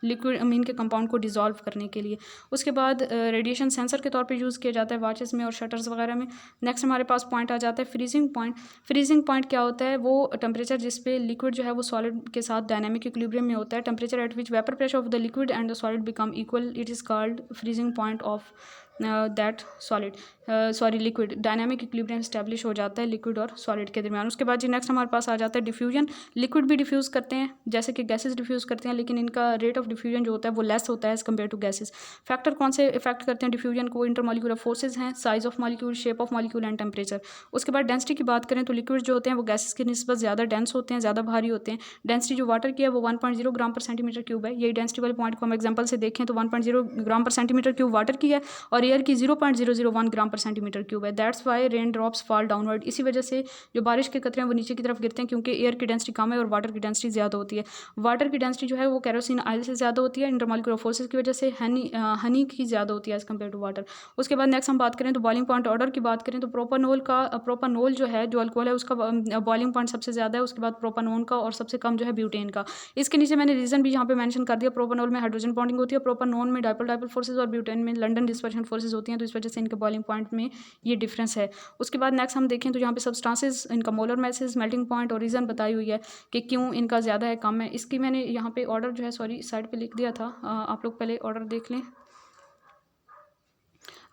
लिक्विड अमीन के कंपाउंड को डिज़ोल्व करने के लिए। उसके बाद रेडिएशन सेंसर के तौर पे यूज़ किया जाता है वॉचेस में और शटर्स वगैरह में। नेक्स्ट हमारे पास पॉइंट आ जाता है फ्रीजिंग पॉइंट। फ्रीजिंग पॉइंट क्या होता है? वो टेम्परेचर जिस पे लिक्विड जो है वो सॉलिड के साथ डायनामिक इक्विलिब्रियम में होता है। Temperature at which vapour pressure of the liquid and the solid become equal, it is called freezing point of that solid liquid, dynamic equilibrium establish हो जाता है लिक्विड और सॉलिड के दरमियान। उसके बाद जी नेक्स्ट हमारे पास आ जाता है डिफ्यूजन। लिक्विड भी डिफ्यूज़ करते हैं जैसे कि गैसेस डिफ्यूज़ करते हैं, लेकिन इनका रेट ऑफ डिफ्यूजन जो होता है वो लेस होता है as compare to gases. Factor कौन से इफेक्ट करते हैं डिफ्यूजन को? इंटरमॉलिक्यूलर फोर्सेज हैं, size of molecule, shape of molecule and temperature. उसके बाद डेंसिटी की बात करें तो लिक्विड जो होते हैं वो गैसेस की निस्बत ज़्यादा डेंस होते हैं, ज़्यादा भारी होते हैं। डेंसिटी जो वाटर की है वो 1.0 ग्राम पर सेंटीमीटर क्यूब है। यही डेंसिटी वाले पॉइंट को हम एग्जाम्पल से देखें तो 1.0 ग्राम पर सेंटीमीटर क्यूब वाटर की है और एयर की 0.001 ग्राम पर सेंटीमीटर क्यूब है। That's why rain drops fall downward. इसी वजह से जो बारिश के कतरे हैं वो नीचे की तरफ गिरते हैं, क्योंकि एयर की डेंसिटी कम है और वाटर की डेंसिटी ज़्यादा होती है। वाटर की डेंसिटी जो है वो केरोसिन ऑयल से ज़्यादा होती है इंटरमॉलिक्यूलर फोर्सेज की वजह से। हनी की ज़्यादा होती है एज़ कम्पेयर टू वाटर। उसके बाद नेक्स्ट हम बात करें तो बॉइलिंग पॉइंट ऑर्डर की बात करें तो प्रोपानोल जो है, जो अल्कोहल है, उसका बॉइलिंग पॉइंट सबसे ज़्यादा है। उसके बाद प्रोपानोन का और सबसे कम जो है ब्यूटेन का। इसके नीचे मैंने रीज़न भी यहाँ पे मेंशन कर दिया। प्रोपानोल में हाइड्रोजन बॉन्डिंग होती है, प्रोपानोन में डाइपोल फोर्सेज और ब्यूटेन में लंडन डिस्पर्शन फोर्सेज होती हैं, तो इस वजह से इनके बॉइलिंग पॉइंट में ये डिफरेंस है। उसके बाद नेक्स्ट हम देखें तो यहाँ पे सब्सटेंसेस, इनका मोलर मैसेज, मेल्टिंग पॉइंट और रीज़न बताई हुई है कि क्यों इनका ज़्यादा है कम है। इसकी मैंने यहाँ पे ऑर्डर जो है साइड पे लिख दिया था, आप लोग पहले ऑर्डर देख लें।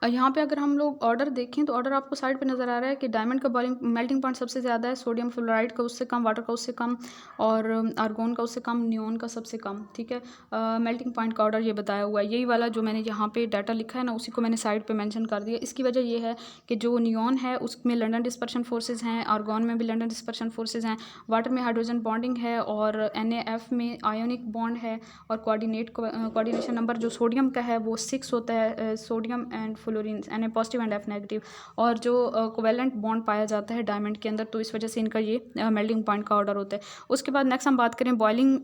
यहाँ पे अगर हम लोग ऑर्डर देखें तो ऑर्डर आपको साइड पे नज़र आ रहा है कि डायमंड का बॉइलिंग मेल्टिंग पॉइंट सबसे ज़्यादा है, सोडियम फ्लोराइड का उससे कम, वाटर का उससे कम और आर्गोन का उससे कम, नियोन का सबसे कम। ठीक है, मेल्टिंग पॉइंट का ऑर्डर ये बताया हुआ है। यही वाला जो मैंने यहाँ पे डाटा लिखा है ना, उसी को मैंने साइड पे मेंशन कर दिया। इसकी वजह ये है कि जो नियोन है उसमें लंडन डिस्पर्शन फोर्सेज हैं, आर्गोन में भी लंडन डिस्पर्शन फोर्सेज हैं, वाटर में हाइड्रोजन बॉन्डिंग है और NaF में आयोनिक बॉन्ड है और कोऑर्डिनेशन नंबर जो सोडियम का है वो 6 होता है, sodium and fluorine Na positive and F negative, और जो कोवेलेंट बॉन्ड पाया जाता है डायमंड के अंदर, तो इस वजह से इनका ये मेल्टिंग पॉइंट का ऑर्डर होता है। उसके बाद नेक्स्ट हम बात करें बॉइलिंग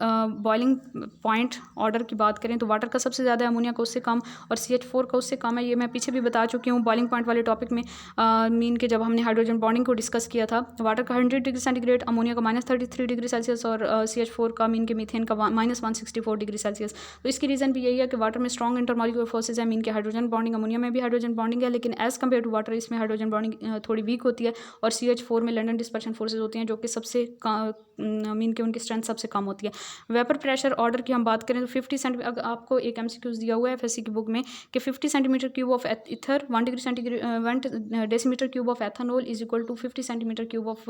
पॉइंट ऑर्डर की बात करें तो वाटर का सबसे ज़्यादा है, अमोनिया का उससे कम और CH4 का उससे कम है। ये मैं पीछे भी बता चुकी हूँ बॉइलिंग पॉइंट वाले टॉपिक में, मीन के जब हमने हाइड्रोजन बॉन्डिंग को डिस्कस किया था। वाटर का 100 डिग्री सेंटीग्रेड, अमोनिया का -33 डिग्री सेल्सियस और CH4 का, मीन के मीथेन का -164 डिग्री सेल्सियस। तो इसकी रीज़न भी यही है कि वाटर में स्ट्रॉन्ग इंटरमॉलिक्यूलर फोर्सेज है, मीन के हाइड्रोजन बॉन्डिंग, अमोनिया में भी हाइड्रोजन बॉन्डिंग है, लेकिन एज़ कम्पेयर टू वाटर इसमें हाइड्रोजन बॉन्डिंग थोड़ी वीक होती है और CH4 में लंडन डिस्पर्शन फोर्सेज होती हैं जो कि सबसे मीन के उनकी स्ट्रेंथ सबसे कम होती है। वेपर प्रेशर ऑर्डर की हम बात करें तो 50 सेंटीमीटर, आपको एक MCQs दिया हुआ है FSC की बुक में कि 50 centimetre cube of ether, 1 decimetre cube of ethanol is equal to 50 centimetre cube of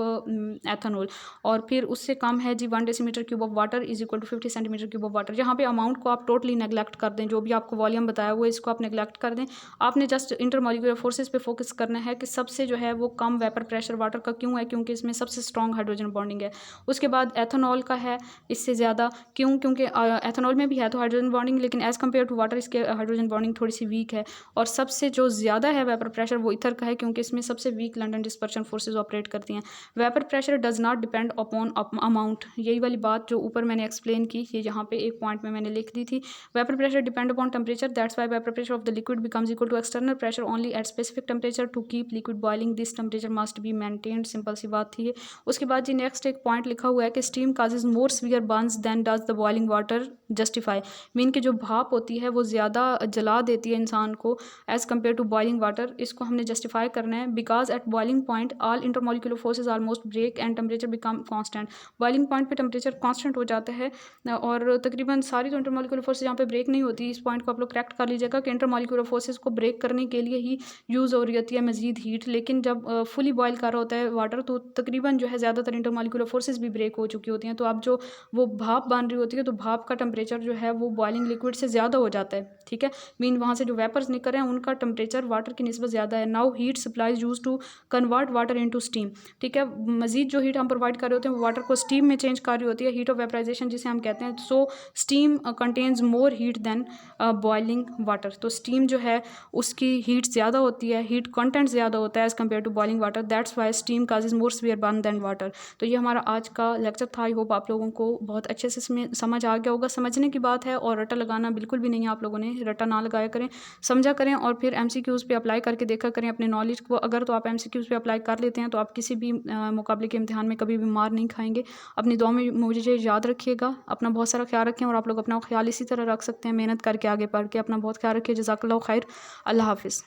ethanol, और फिर उससे कम है जी 1 decimetre cube of water is equal to 50 centimetre cube of water. यहाँ पे अमाउंट को आप टोटली नेग्लेक्ट कर दें, जो भी आपको वॉल्यूम बताया हुआ है इसको आप नेग्लेक्ट कर दें। आपने जस्ट इंटरमॉलिक्यूलर फोर्सेज पे फोकस करना है कि सबसे जो है वो कम वेपर प्रेशर वाटर का क्यों है, क्योंकि इसमें सबसे स्ट्रॉन्ग हाइड्रोजन बॉन्डिंग है। उसके बाद एथेनॉल का है इससे ज़्यादा, क्यों? क्योंकि एथेनॉल में भी है तो हाइड्रोजन बॉन्डिंग, लेकिन एज़ कम्पेयर टू वाटर इसके हाइड्रोजन बॉन्डिंग थोड़ी सी वीक है। और सबसे जो ज़्यादा है वेपर प्रेशर वो ईथर का है, क्योंकि इसमें सबसे weak London dispersion forces operate करती हैं। Vapour pressure does not depend upon amount, यही वाली बात जो ऊपर मैंने एक्सप्लेन की, ये यहाँ पे एक पॉइंट में मैंने लिख दी थी। Vapour pressure depend upon temperature, that's why vapour pressure of the liquid becomes equal to external pressure only at specific temperature to keep liquid boiling, this temperature must be maintained. Simple सी बात थी ये। उसके बाद जी next एक point लिखा हुआ है कि steam causes more severe burns than does the boiling water justify, mean की जो भाप होती है वो ज़्यादा जला देती है इंसान को as compare to boiling water. इसको हमने जस्टिफाई करना है because at boiling point all intermolecular forces almost break and temperature become constant. Boiling point पे टेम्परेचर कॉन्स्टेंट हो जाता है और तकरीबन सारी तो इंटरमॉलिक्यूलर फोर्सेज यहाँ पे ब्रेक नहीं होती। इस पॉइंट को आप लोग करेक्ट कर लीजिएगा कि इंटरमॉलिक्यूलर फोर्सेज को ब्रेक करने के लिए ही यूज़ हो रही होती है मजीद हीट, लेकिन जब फुली बॉयल कर रहा होता है वाटर तो तकरीबन जो है ज़्यादातर इंटरमॉलिक्यूलर फोर्सेज भी ब्रेक हो चुकी होती हैं। तो अब जो वो भाप बन रही होती है तो भाप का टेम्परेचर जो है वो बॉइलिंग लिक्विड से ज़्यादा हो जाता है। ठीक है, मीन वहाँ से जो वेपर्स निकल रहे हैं उनका टेम्परेचर वाटर की निस्बत ज़्यादा है। Now heat supplies use to convert water into steam. ठीक है, मजीद जो हीट हम प्रोवाइड कर रहे होते हैं वो वाटर को स्टीम में चेंज कर रही होती है, हीट ऑफ वेपराइजेशन जिसे हम कहते हैं। So steam contains more heat than boiling water. तो स्टीम जो है उसकी हीट ज़्यादा होती है, हीट कंटेंट ज़्यादा होता है as compare to boiling water, that's why steam causes more severe burn than water. तो ये हमारा आज का लेक्चर था। आई होप आप लोगों को बहुत अच्छे से समझ आ गया होगा। समझने की बात है और रट्टा लगाना बिल्कुल भी नहीं है, आप लोगों ने रट्टा ना लगाया करें, समझा करें और फिर MCQs पे अप्लाई करके देखा करें अपने नॉलेज को। अगर तो आप MCQs पे अप्लाई कर लेते हैं तो आप किसी भी मुकाबले के इम्तिहान में कभी भी मार नहीं खाएंगे। अपनी दुआ में मुझे याद रखिएगा, अपना बहुत सारा ख्याल रखें और आप लोग अपना ख्याल इसी तरह रख सकते हैं मेहनत करके आगे पढ़ के। अपना बहुत ख्याल रखिए। जज़ाकल्लाहु खैर। अल्लाह हाफिज़।